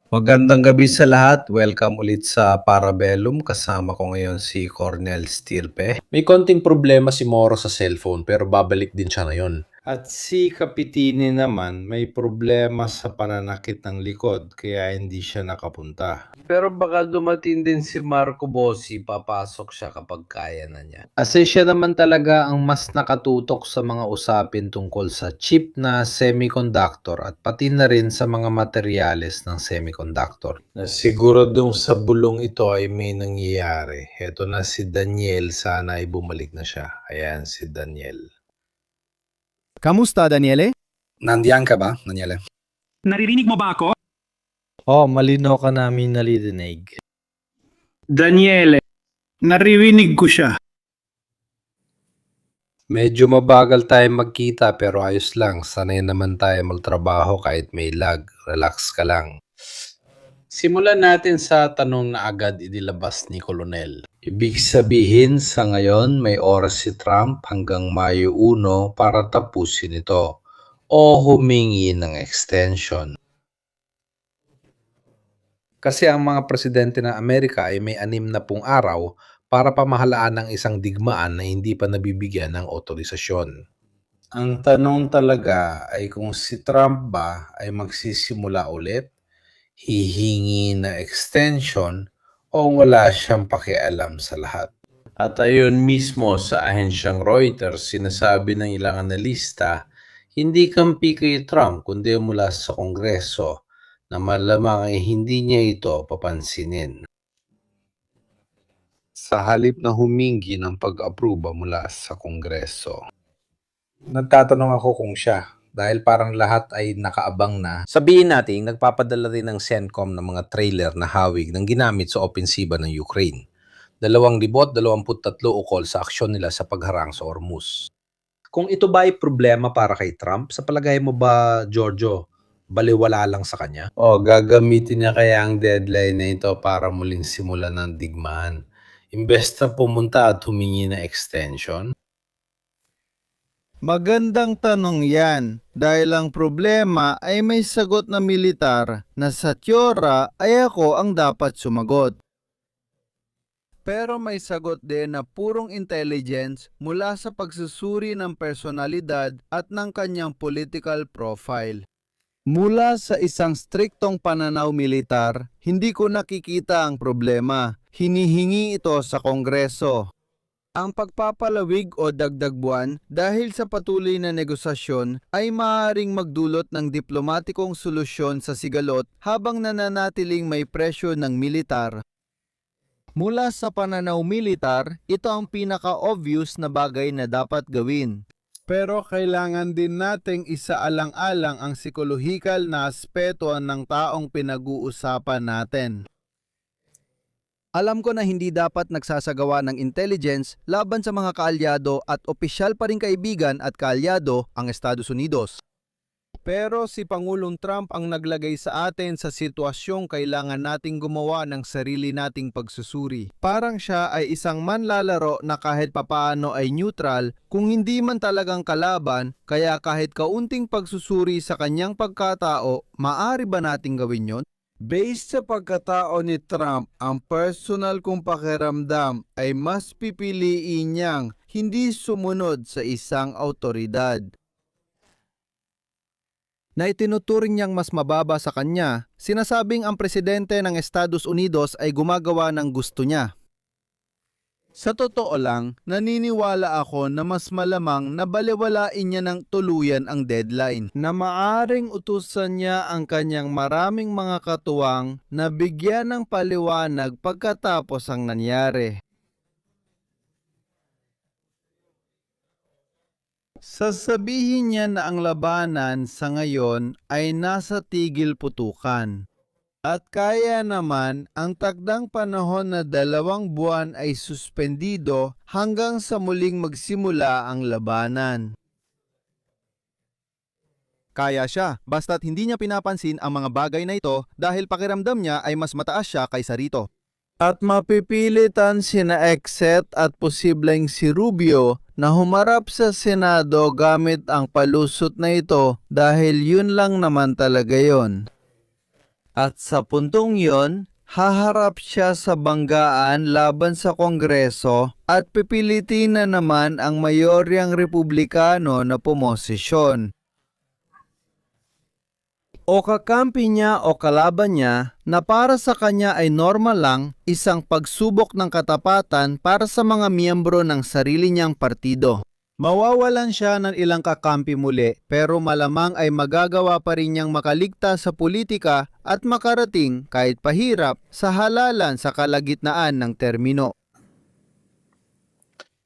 Magandang gabi sa lahat. Welcome ulit sa Parabellum. Kasama ko ngayon si Cornel Stirpe. May konting problema si Moro sa cellphone pero babalik din siya ngayon. At si Kapitini naman may problema sa pananakit ng likod kaya hindi siya nakapunta. Pero baka dumating din si Marco Bossi, papasok siya kapag kaya na niya. Kasi siya naman talaga ang mas nakatutok sa mga usapin tungkol sa chip na semiconductor at pati na rin sa mga materyales ng semiconductor. Siguradong sa bulong ito ay may nangyayari. Heto na si Daniel, sana ay bumalik na siya. Ayan si Daniel. Kamusta, Daniele? Nandiyan ka ba, Daniele? Naririnig mo ba ako? Oh, malino ka namin nalidinig. Daniele, naririnig ko siya. Medyo mabagal tayo magkita pero ayos lang. Sanay naman tayo magtrabaho kahit may lag. Relax ka lang. Simulan natin sa tanong na agad inilabas ni Colonel. Ibig sabihin sa ngayon may oras si Trump hanggang Mayo 1 para tapusin ito o humingi ng extension. Kasi ang mga presidente ng Amerika ay may 60 araw para pamahalaan ng isang digmaan na hindi pa nabibigyan ng otorisasyon. Ang tanong talaga ay kung si Trump ba ay magsisimula ulit, hihingi na extension o wala siyang pakialam sa lahat. At ayon mismo sa ahensyang Reuters, sinasabi ng ilang analista, hindi kampi kay Trump kundi mula sa Kongreso na malamang ay hindi niya ito papansinin. Sa halip na humingi ng pag-aproba mula sa Kongreso. Nagtatanong ako kung siya dahil parang lahat ay nakaabang na. Sabihin natin, nagpapadala rin ng CENTCOM ng mga trailer na hawig ng ginamit sa opensiba ng Ukraine. 223 ukol sa aksyon nila sa pagharang sa Hormuz. Kung ito ba ay problema para kay Trump, sa palagay mo ba, Giorgio, baliwala lang sa kanya? O gagamitin niya kaya ang deadline na ito para muling simulan ng digmaan? Imbes na pumunta at humingi ng extension? Magandang tanong yan dahil ang problema ay may sagot na militar na sa tiyora ay ako ang dapat sumagot. Pero may sagot din na purong intelligence mula sa pagsusuri ng personalidad at ng kanyang political profile. Mula sa isang striktong pananaw militar, hindi ko nakikita ang problema. Hinihingi ito sa Kongreso. Ang pagpapalawig o dagdag buwan dahil sa patuloy na negosasyon ay maaaring magdulot ng diplomatikong solusyon sa sigalot habang nananatiling may presyo ng militar. Mula sa pananaw militar, ito ang pinaka-obvious na bagay na dapat gawin. Pero kailangan din nating isaalang-alang ang psikolohikal na aspeto ng taong pinag-uusapan natin. Alam ko na hindi dapat nagsasagawa ng intelligence laban sa mga kaalyado at opisyal pa ring kaibigan at kaalyado ang Estados Unidos. Pero si Pangulong Trump ang naglagay sa atin sa sitwasyong kailangan nating gumawa ng sarili nating pagsusuri. Parang siya ay isang manlalaro na kahit papaano ay neutral kung hindi man talagang kalaban, kaya kahit kaunting pagsusuri sa kanyang pagkatao, maaari ba nating gawin yon? Based sa pagkatao ni Trump, ang personal kong pakiramdam ay mas pipiliin niyang hindi sumunod sa isang autoridad na itinuturing niyang mas mababa sa kanya. Sinasabing ang presidente ng Estados Unidos ay gumagawa ng gusto niya. Sa totoo lang, naniniwala ako na mas malamang na balewalain niya ng tuluyan ang deadline, na maaring utusan niya ang kanyang maraming mga katuwang na bigyan ng paliwanag pagkatapos ang nangyari. Sasabihin niya na ang labanan sa ngayon ay nasa tigil putukan. At kaya naman ang takdang panahon na 2 buwan ay suspendido hanggang sa muling magsimula ang labanan. Kaya siya, basta't hindi niya pinapansin ang mga bagay na ito dahil pakiramdam niya ay mas mataas siya kaysa rito. At mapipilitan sina Exet at posibleng si Rubio na humarap sa Senado gamit ang palusot na ito dahil yun lang naman talaga yon. At sa puntong yon, haharap siya sa banggaan laban sa Kongreso at pipilitin na naman ang mayoryang Republikano na pumosisyon. O kakampi niya o kalaban niya na para sa kanya ay normal lang isang pagsubok ng katapatan para sa mga miyembro ng sarili niyang partido. Mawawalan siya ng ilang kakampi muli pero malamang ay magagawa pa rin niyang makaligtas sa politika at makarating kahit pahirap sa halalan sa kalagitnaan ng termino.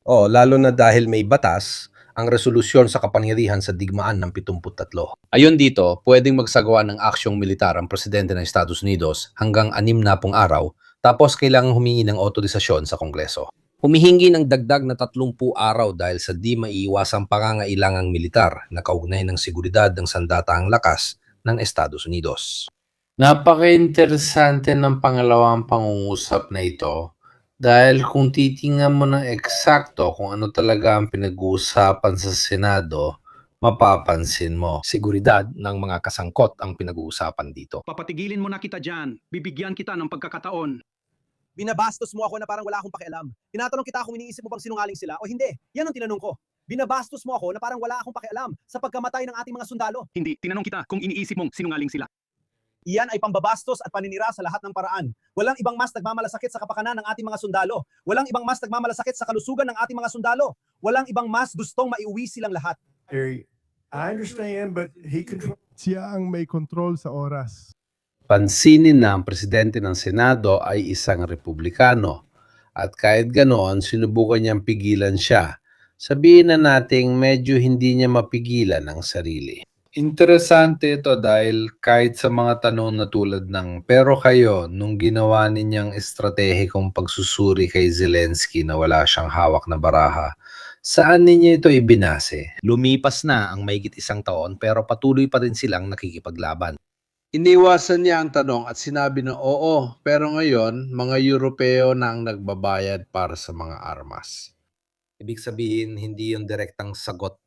Lalo na dahil may batas ang resolusyon sa kapangyarihan sa digmaan ng 73. Ayon dito, pwedeng magsagawa ng aksyong militar ang presidente ng Estados Unidos hanggang 60 araw tapos kailangang humingi ng otorisasyon sa Kongreso. Humihingi ng dagdag na 30 araw dahil sa di maiiwasang pangangailangang militar na kaugnay ng seguridad ng sandataang lakas ng Estados Unidos. Napaka-interesante ng pangalawang pangungusap na ito dahil kung titingnan mo ng eksakto kung ano talaga ang pinag-uusapan sa Senado, mapapansin mo. Seguridad ng mga kasangkot ang pinag-uusapan dito. Papatigilin mo na kita dyan. Bibigyan kita ng pagkakataon. Binabastos mo ako na parang wala akong pakialam. Tinatanong kita kung iniisip mo bang sinungaling sila o hindi. Yan ang tinanong ko. Binabastos mo ako na parang wala akong pakialam sa pagkamatay ng ating mga sundalo. Hindi, tinanong kita kung iniisip mong sinungaling sila. Iyan ay pambabastos at paninira sa lahat ng paraan. Walang ibang mas nagmamalasakit sa kapakanan ng ating mga sundalo. Walang ibang mas nagmamalasakit sa kalusugan ng ating mga sundalo. Walang ibang mas gustong maiuwi silang lahat. I understand, but siya ang may control sa oras. Pansinin na ang presidente ng Senado ay isang Republikano at kahit ganoon sinubukan niyang pigilan siya. Sabihin na nating medyo hindi niya mapigilan ang sarili. Interesante ito dahil kahit sa mga tanong na tulad ng pero kayo nung ginawa ninyang estratehikong pagsusuri kay Zelensky na wala siyang hawak na baraha, saan ninyo ito ibinase? Lumipas na ang mahigit 1 taon pero patuloy pa rin silang nakikipaglaban. Iniwasan niya ang tanong at sinabi na oo, pero ngayon mga Europeo na ang nagbabayad para sa mga armas. Ibig sabihin, hindi yung direktang sagot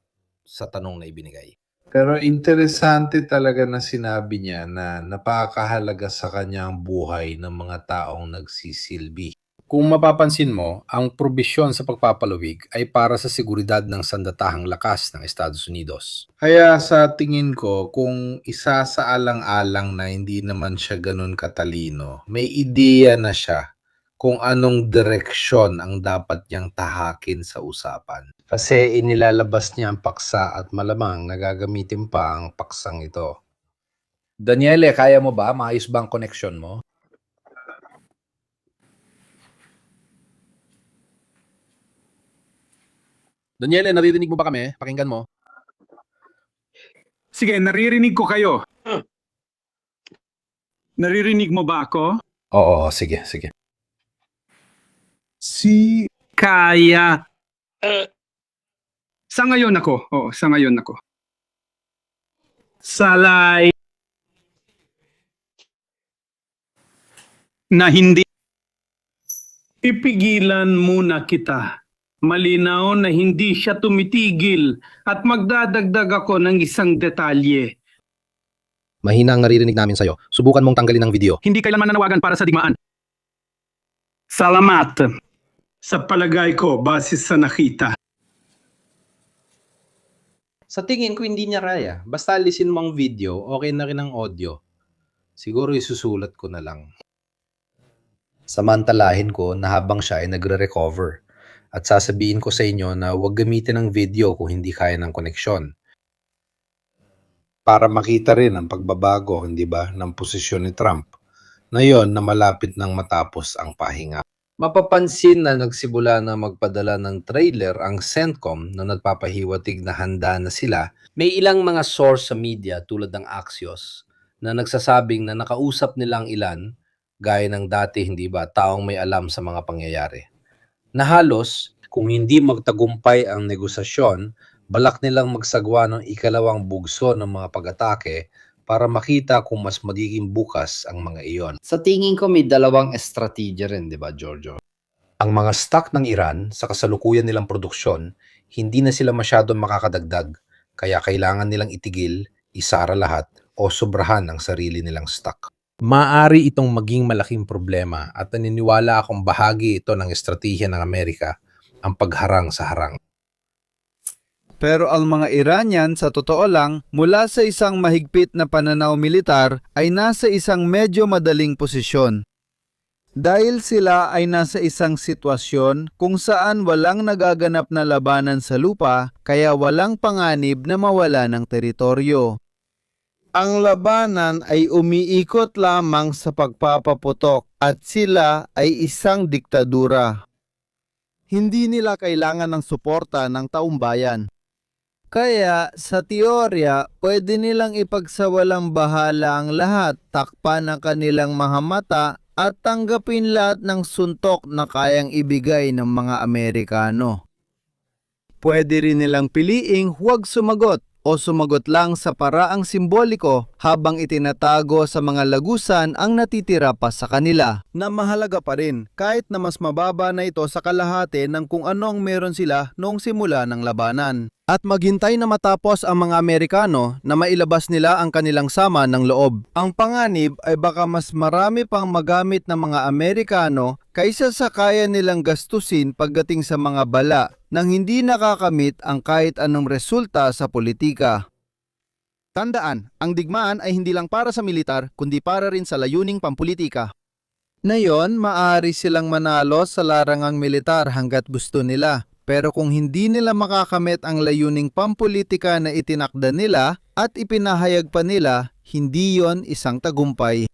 sa tanong na ibinigay. Pero interesante talaga na sinabi niya na napakahalaga sa kanya ang buhay ng mga taong nagsisilbi. Kung mapapansin mo, ang probisyon sa pagpapalawig ay para sa seguridad ng sandatahang lakas ng Estados Unidos. Kaya sa tingin ko, kung isa sa alang-alang na hindi naman siya ganun katalino, may ideya na siya kung anong direksyon ang dapat niyang tahakin sa usapan. Kasi inilalabas niya ang paksa at malamang nagagamitin pa ang paksang ito. Daniele, kaya mo ba? Maayos ba ang connection mo? Daniele, naririnig mo ba kami? Pakinggan mo. Sige, naririnig ko kayo. Naririnig mo ba ako? Oo, sige. Kaya. Sa ngayon ako. Oo, sa ngayon ako. Salay. Na hindi. Ipigilan muna kita. Malinaw na hindi siya tumitigil at magdadagdag ako ng isang detalye. Mahina ang naririnig namin sa'yo. Subukan mong tanggalin ang video. Hindi kailanman nanawagan para sa digmaan. Salamat. Sa palagay ko, base sa nakita. Sa tingin ko hindi niya kaya. Basta alisin mo ang video, okay na rin ang audio. Siguro isusulat ko na lang. Samantalahin ko na habang siya ay nagre-recover. At sasabihin ko sa inyo na huwag gamitin ang video kung hindi kaya ng koneksyon. Para makita rin ang pagbabago, hindi ba, ng posisyon ni Trump na yon na malapit nang matapos ang pahinga. Mapapansin na nagsimula na magpadala ng trailer ang CENTCOM na nagpapahiwatig na handa na sila. May ilang mga source sa media tulad ng Axios na nagsasabing na nakausap nilang ilan, gaya ng dati hindi ba, taong may alam sa mga pangyayari. Na halos, kung hindi magtagumpay ang negosasyon, balak nilang magsagawa ng ikalawang bugso ng mga pag-atake para makita kung mas magiging bukas ang mga iyon. Sa tingin ko may dalawang estrategy rin, di ba, Giorgio? Ang mga stock ng Iran sa kasalukuyan nilang produksyon, hindi na sila masyadong makakadagdag, kaya kailangan nilang itigil, isara lahat, o sobrahan ang sarili nilang stock. Maaari itong maging malaking problema at naniniwala akong bahagi ito ng estratehiya ng Amerika, ang pagharang sa harang. Pero ang mga Iranian sa totoo lang, mula sa isang mahigpit na pananaw militar ay nasa isang medyo madaling posisyon. Dahil sila ay nasa isang sitwasyon kung saan walang nagaganap na labanan sa lupa, kaya walang panganib na mawala ng teritoryo. Ang labanan ay umiikot lamang sa pagpapaputok at sila ay isang diktadura. Hindi nila kailangan ng suporta ng taumbayan. Kaya sa teorya, pwede nilang ipagsawalang bahala ang lahat, takpan ang kanilang mga mata at tanggapin lahat ng suntok na kayang ibigay ng mga Amerikano. Pwede rin nilang piliing huwag sumagot o sumagot lang sa paraang simboliko habang itinatago sa mga lagusan ang natitira pa sa kanila, na mahalaga pa rin kahit na mas mababa na ito sa kalahati ng kung ano ang meron sila noong simula ng labanan. At maghintay na matapos ang mga Amerikano na mailabas nila ang kanilang sama ng loob. Ang panganib ay baka mas marami pang magamit ng mga Amerikano kaysa sa kaya nilang gastusin pagdating sa mga bala nang hindi nakakamit ang kahit anong resulta sa politika. Tandaan, ang digmaan ay hindi lang para sa militar kundi para rin sa layuning pampulitika. Ngayon, maaari silang manalo sa larangang militar hanggat gusto nila. Pero kung hindi nila makakamit ang layuning pampulitika na itinakda nila at ipinahayag pa nila, hindi yon isang tagumpay.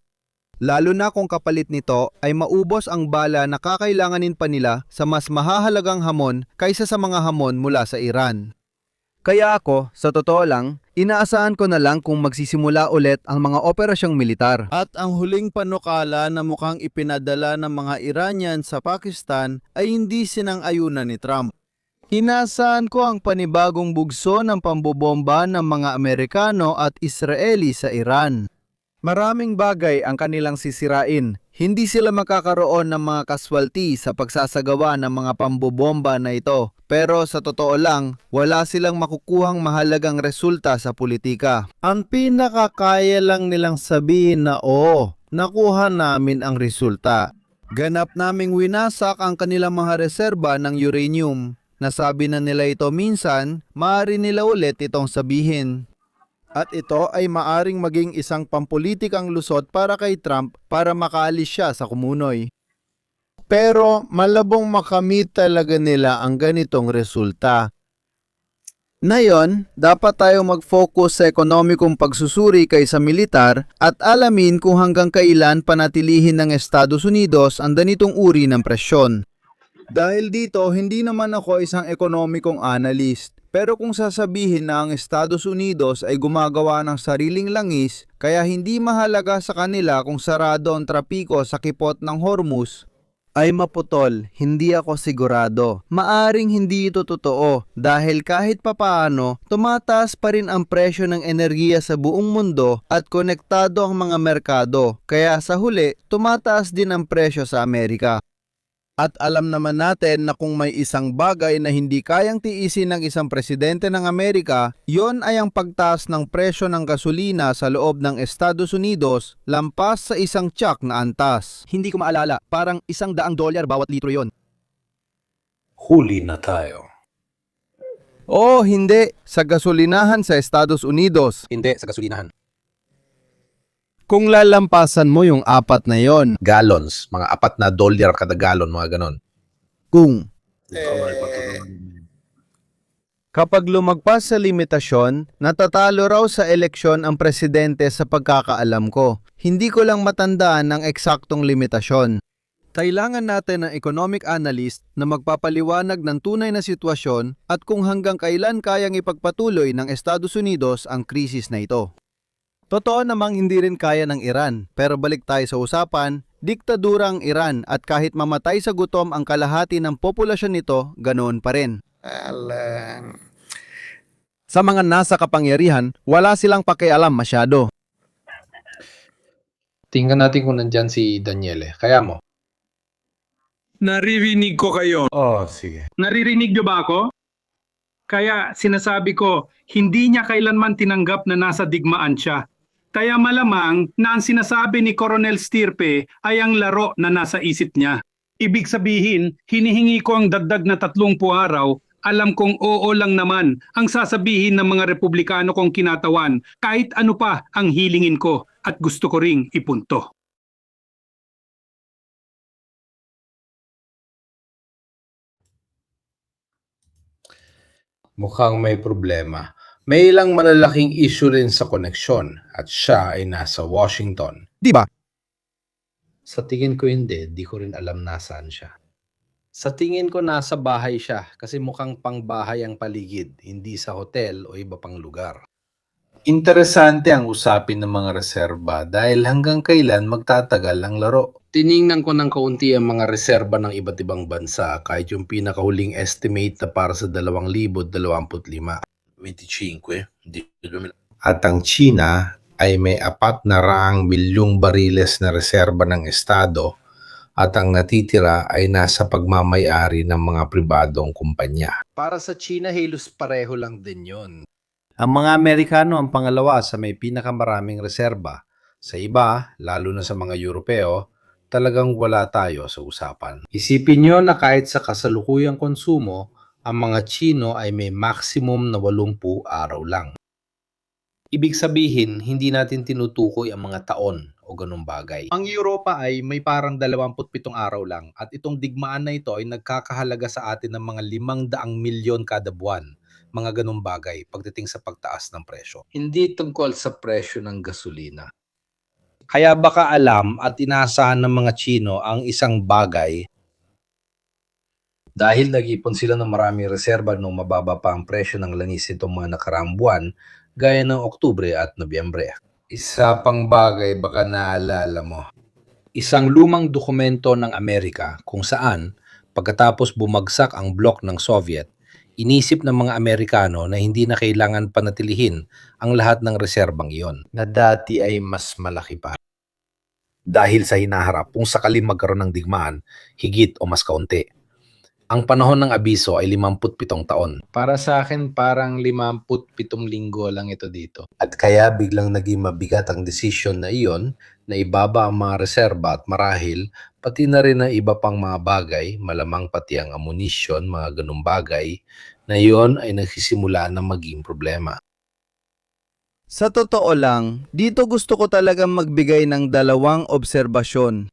Lalo na kung kapalit nito ay maubos ang bala na kakailanganin pa nila sa mas mahahalagang hamon kaysa sa mga hamon mula sa Iran. Kaya ako, sa totoo lang, inaasahan ko na lang kung magsisimula ulit ang mga operasyong militar. At ang huling panukala na mukhang ipinadala ng mga Iranian sa Pakistan ay hindi sinang-ayunan ni Trump. Inaasahan ko ang panibagong bugso ng pambobomba ng mga Amerikano at Israeli sa Iran. Maraming bagay ang kanilang sisirain. Hindi sila makakaroon ng mga kaswalti sa pagsasagawa ng mga pambobomba na ito. Pero sa totoo lang, wala silang makukuhang mahalagang resulta sa politika. Ang pinakakaya lang nilang sabihin na nakuha namin ang resulta. Ganap naming winasak ang kanilang mga reserba ng uranium. Nasabi na nila ito minsan, maaari nila ulit itong sabihin. At ito ay maaring maging isang pampulitikang lusot para kay Trump para makaalis siya sa kumunoy. Pero malabong makamit talaga nila ang ganitong resulta. Ngayon, dapat tayo mag-focus sa ekonomikong pagsusuri kaysa militar at alamin kung hanggang kailan panatilihin ng Estados Unidos ang ganitong uri ng presyon. Dahil dito, hindi naman ako isang ekonomikong analyst. Pero kung sasabihin na ang Estados Unidos ay gumagawa ng sariling langis, kaya hindi mahalaga sa kanila kung sarado ang trapiko sa kipot ng Hormuz, ay maputol, hindi ako sigurado. Maaring hindi ito totoo dahil kahit papaano, tumataas pa rin ang presyo ng enerhiya sa buong mundo at konektado ang mga merkado. Kaya sa huli, tumataas din ang presyo sa Amerika. At alam naman natin na kung may isang bagay na hindi kayang tiisin ng isang presidente ng Amerika, yon ay ang pagtaas ng presyo ng gasolina sa loob ng Estados Unidos lampas sa isang tiyak na antas. Hindi ko maalala, parang $100 bawat litro yon. Huli na tayo. Hindi. Sa gasolinahan sa Estados Unidos. Hindi sa gasolinahan. Kung lalampasan mo yung 4 na yon. Gallons, mga $4 kada galon, mga ganon. Kapag lumagpas sa limitasyon, natatalo raw sa eleksyon ang presidente sa pagkakaalam ko. Hindi ko lang matandaan ang eksaktong limitasyon. Kailangan natin ng economic analyst na magpapaliwanag ng tunay na sitwasyon at kung hanggang kailan kayang ipagpatuloy ng Estados Unidos ang krisis na ito. Totoo namang hindi rin kaya ng Iran, pero balik tayo sa usapan, diktadura ang Iran at kahit mamatay sa gutom ang kalahati ng populasyon nito, ganoon pa rin. Sa mga nasa kapangyarihan, wala silang pakialam masyado. Tingnan natin kung nandyan si Daniele. Kaya mo? Naririnig ko kayo. Sige. Naririnig niyo ba ako? Kaya sinasabi ko, hindi niya kailanman tinanggap na nasa digmaan siya. Kaya malamang na ang sinasabi ni Coronel Stirpe ay ang laro na nasa isip niya. Ibig sabihin, hinihingi ko ang dagdag na 30 araw. Alam kong oo lang naman ang sasabihin ng mga Republikano kong kinatawan kahit ano pa ang hilingin ko at gusto ko ring ipunto. Mukhang may problema. May ilang malalaking issue rin sa koneksyon at siya ay nasa Washington. Di ba? Sa tingin ko hindi, di ko rin alam nasaan siya. Sa tingin ko nasa bahay siya kasi mukhang pangbahay ang paligid, hindi sa hotel o iba pang lugar. Interesante ang usapin ng mga reserba dahil hanggang kailan magtatagal ang laro. Tiningnan ko ng kaunti ang mga reserba ng iba't ibang bansa kahit yung pinakahuling estimate na para sa 2025. 25, At ang China ay may 400 milyong bariles na reserba ng estado at ang natitira ay nasa pagmamay-ari ng mga pribadong kumpanya. Para sa China, halos pareho lang din yon. Ang mga Amerikano ang pangalawa sa may pinakamaraming reserba. Sa iba, lalo na sa mga Europeo, talagang wala tayo sa usapan. Isipin nyo na kahit sa kasalukuyang konsumo, ang mga Chino ay may maximum na 80 araw lang. Ibig sabihin, hindi natin tinutukoy ang mga taon o ganung bagay. Ang Europa ay may parang 27 araw lang at itong digmaan na ito ay nagkakahalaga sa atin ng mga 500 milyon kada buwan. Mga ganung bagay pagdating sa pagtaas ng presyo. Hindi tungkol sa presyo ng gasolina. Kaya baka alam at inaasahan ng mga Chino ang isang bagay dahil nag-ipon sila ng maraming reserba nung mababa pa ang presyo ng langis itong mga nakaraang buwan gaya ng Oktubre at Nobyembre. Isa pang bagay baka naalala mo. Isang lumang dokumento ng Amerika kung saan pagkatapos bumagsak ang blok ng Soviet, inisip ng mga Amerikano na hindi na kailangan panatilihin ang lahat ng reserbang iyon. Na dati ay mas malaki pa. Dahil sa hinaharap kung sakaling magkaroon ng digmaan, higit o mas kaunti. Ang panahon ng abiso ay 57 taon. Para sa akin, parang 57 linggo lang ito dito. At kaya biglang naging mabigat ang desisyon na iyon na ibaba ang mga reserba at marahil pati na rin ang iba pang mga bagay, malamang pati ang ammunition, mga ganung bagay, na iyon ay nagsisimula na maging problema. Sa totoo lang, dito gusto ko talagang magbigay ng 2 obserbasyon.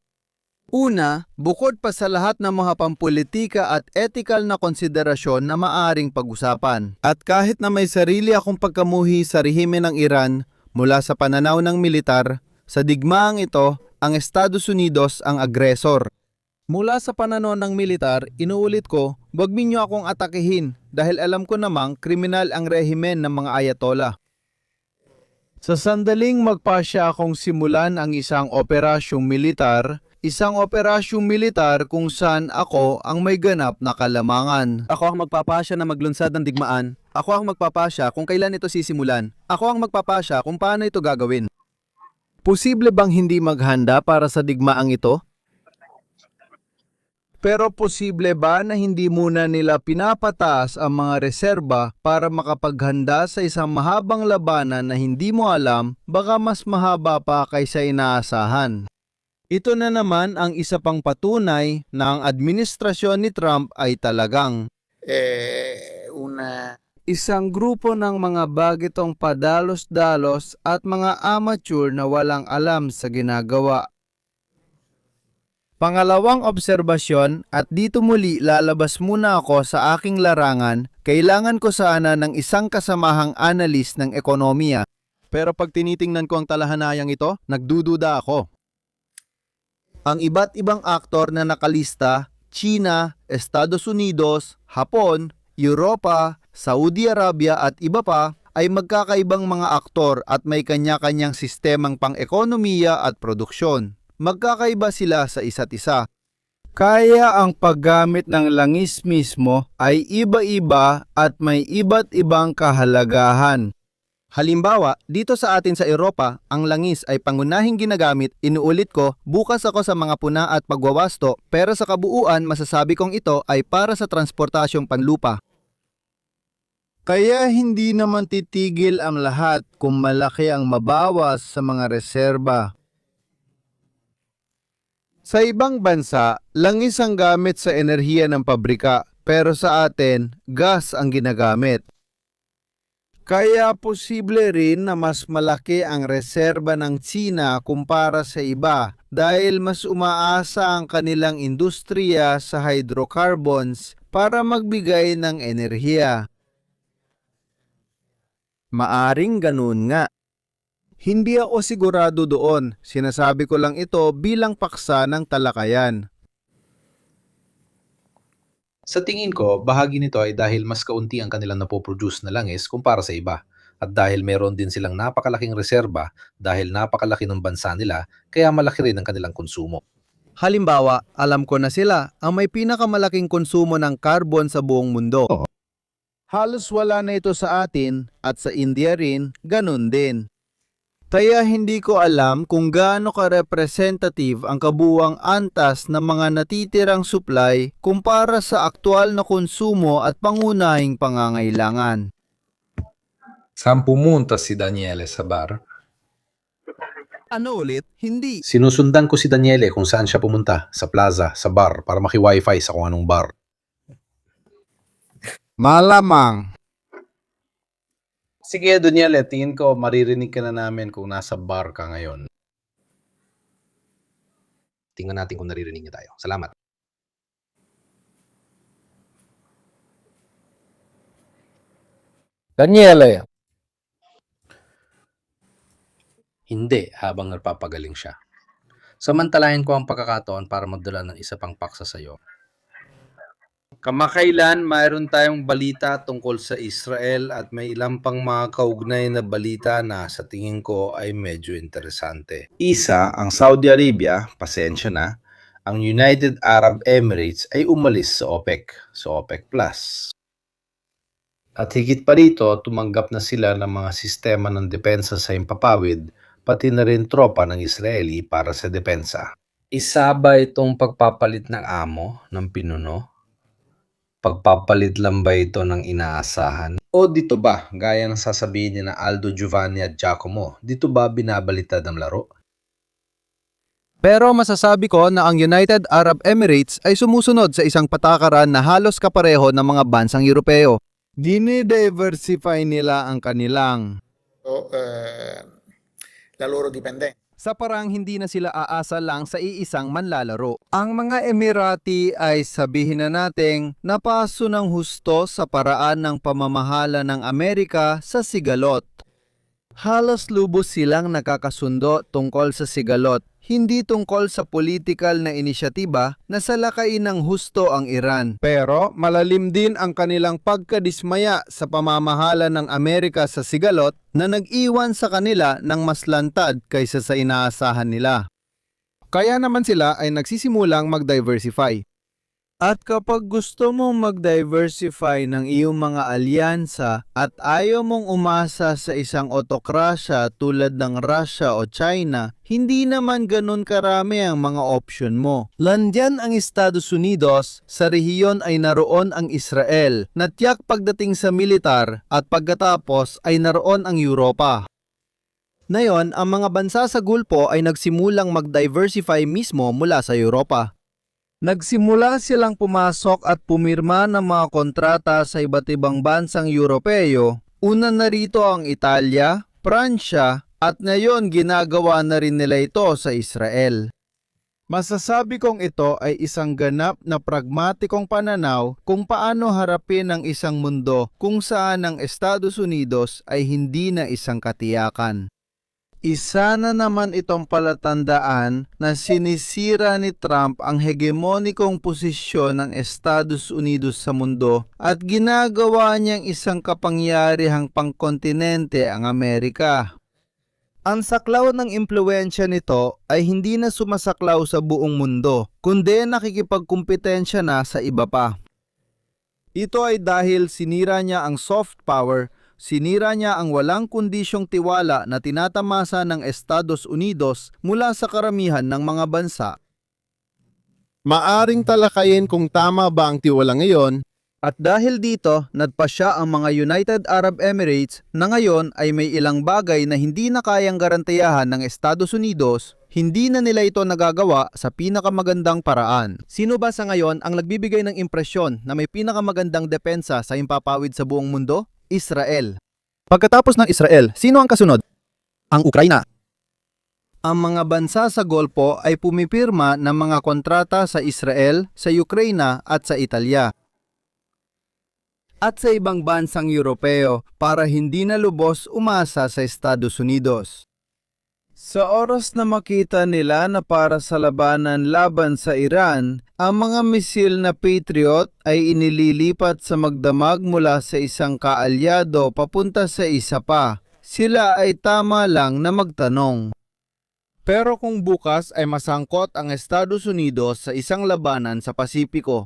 Una, bukod pa sa lahat ng mga pampolitika at ethical na konsiderasyon na maaring pag-usapan. At kahit na may sarili akong pagkamuhi sa rehimen ng Iran mula sa pananaw ng militar, sa digmaang ito, ang Estados Unidos ang agresor. Mula sa pananaw ng militar, inuulit ko, wag ninyo akong atakihin dahil alam ko namang kriminal ang rehimen ng mga ayatollah. Sa sandaling magpasya akong simulan ang isang operasyong militar kung saan ako ang may ganap na kalamangan. Ako ang magpapasya na maglunsad ng digmaan. Ako ang magpapasya kung kailan ito sisimulan. Ako ang magpapasya kung paano ito gagawin. Posible bang hindi maghanda para sa digmaang ito? Pero posible ba na hindi muna nila pinapataas ang mga reserba para makapaghanda sa isang mahabang labanan na hindi mo alam, baka mas mahaba pa kaysa inaasahan? Ito na naman ang isa pang patunay na ang administrasyon ni Trump ay talagang isang grupo ng mga bagitong padalos-dalos at mga amateur na walang alam sa ginagawa. Pangalawang obserbasyon, at dito muli lalabas muna ako sa aking larangan, kailangan ko sana ng isang kasamahang analis ng ekonomiya. Pero pag tinitingnan ko ang talahanayang ito, nagdududa ako. Ang iba't ibang aktor na nakalista, China, Estados Unidos, Hapon, Europa, Saudi Arabia at iba pa, ay magkakaibang mga aktor at may kanya-kanyang sistemang pang-ekonomiya at produksyon. Magkakaiba sila sa isa't isa. Kaya ang paggamit ng langis mismo ay iba-iba at may iba't ibang kahalagahan. Halimbawa, dito sa atin sa Europa, ang langis ay pangunahing ginagamit, inuulit ko, bukas ako sa mga puna at pagwawasto, pero sa kabuuan masasabi kong ito ay para sa transportasyong panlupa. Kaya hindi naman titigil ang lahat kung malaki ang mabawas sa mga reserba. Sa ibang bansa, langis ang gamit sa enerhiya ng pabrika, pero sa atin, gas ang ginagamit. Kaya posible rin na mas malaki ang reserba ng Tsina kumpara sa iba dahil mas umaasa ang kanilang industriya sa hydrocarbons para magbigay ng enerhiya. Maaring ganun nga. Hindi ako sigurado doon. Sinasabi ko lang ito bilang paksa ng talakayan. Sa tingin ko, bahagi nito ay dahil mas kaunti ang kanilang napoproduce na langis kumpara sa iba. At dahil meron din silang napakalaking reserba dahil napakalaki ng bansa nila, kaya malaki rin ang kanilang konsumo. Halimbawa, alam ko na sila ang may pinakamalaking konsumo ng carbon sa buong mundo. Halos wala na ito sa atin at sa India rin, ganun din. Kaya hindi ko alam kung gaano ka-representative ang kabuuang antas ng mga natitirang supply kumpara sa aktual na konsumo at pangunahing pangangailangan. Saan pumunta si Daniele sa bar? Ano ulit? Hindi. Sinusundan ko si Daniele kung saan siya pumunta, sa plaza, sa bar, para maki-wifi sa kung anong bar. Malamang. Sige, Daniele, tingin ko maririnig ka na namin kung nasa bar ka ngayon. Tingnan natin kung naririnig niya tayo. Salamat. Daniele! Hindi habang nagpapagaling siya. Samantalahin ko ang pagkakataon para magdala ng isa pang paksa sa iyo. Kamakailan mayroon tayong balita tungkol sa Israel at may ilang pang mga kaugnay na balita na sa tingin ko ay medyo interesante. Isa, ang Saudi Arabia, pasensya na, ang United Arab Emirates ay umalis sa OPEC Plus. At higit pa rito, tumanggap na sila ng mga sistema ng depensa sa himpapawid, pati na rin tropa ng Israeli para sa depensa. Isa ba itong pagpapalit ng amo ng pinuno? Pagpapalit lang ba ito ng inaasahan? O dito ba, gaya ng sasabihin ni na Aldo Giovanni at Giacomo, dito ba binabalitad ang laro? Pero masasabi ko na ang United Arab Emirates ay sumusunod sa isang patakaran na halos kapareho ng mga bansang Europeo. Dinidiversify nila ang kanilang la loro dipendenza. Sa parang hindi na sila aasa lang sa iisang manlalaro. Ang mga Emirati ay sabihin na nating napaso ng husto sa paraan ng pamamahala ng Amerika sa sigalot. Halos lubos silang nakakasundo tungkol sa sigalot, hindi tungkol sa politikal na inisyatiba na salakayin ng husto ang Iran. Pero malalim din ang kanilang pagkadismaya sa pamamahala ng Amerika sa sigalot na nag-iwan sa kanila ng mas lantad kaysa sa inaasahan nila. Kaya naman sila ay nagsisimulang mag-diversify. At kapag gusto mong mag-diversify ng iyong mga alyansa at ayaw mong umasa sa isang otokrasya tulad ng Russia o China, hindi naman ganun karami ang mga option mo. Landyan ang Estados Unidos, sa rehiyon ay naroon ang Israel, na tiyak pagdating sa militar at pagkatapos ay naroon ang Europa. Ngayon, ang mga bansa sa Gulpo ay nagsimulang mag-diversify mismo mula sa Europa. Nagsimula silang pumasok at pumirma ng mga kontrata sa iba't ibang bansang Europeo. Una na rito ang Italia, Pransya, at ngayon ginagawa na rin nila ito sa Israel. Masasabi kong ito ay isang ganap na pragmatikong pananaw kung paano harapin ang isang mundo kung saan ang Estados Unidos ay hindi na isang katiyakan. Isa na naman itong palatandaan na sinisira ni Trump ang hegemonikong posisyon ng Estados Unidos sa mundo at ginagawa niyang isang kapangyarihang pangkontinente ang Amerika. Ang saklaw ng impluwensya nito ay hindi na sumasaklaw sa buong mundo, kundi nakikipagkumpetensya na sa iba pa. Ito ay dahil sinira niya ang soft power. Sinira niya ang walang kondisyong tiwala na tinatamasa ng Estados Unidos mula sa karamihan ng mga bansa. Maaring talakayin kung tama ba ang tiwala ngayon At dahil dito, nagpasya ang mga United Arab Emirates na ngayon ay may ilang bagay na hindi na kayang garantiyahan ng Estados Unidos, hindi na nila ito nagagawa sa pinakamagandang paraan. Sino ba sa ngayon ang nagbibigay ng impresyon na may pinakamagandang depensa sa himpapawid sa buong mundo? Israel. Pagkatapos ng Israel, sino ang kasunod? Ang Ukraina. Ang mga bansa sa Golpo ay pumipirma ng mga kontrata sa Israel, sa Ukraina at sa Italia at sa ibang bansang Europeo para hindi na lubos umasa sa Estados Unidos. Sa oras na makita nila na para sa labanan laban sa Iran, ang mga misil na Patriot ay inililipat sa magdamag mula sa isang kaalyado papunta sa isa pa, sila ay tama lang na magtanong. Pero kung bukas ay masangkot ang Estados Unidos sa isang labanan sa Pasipiko,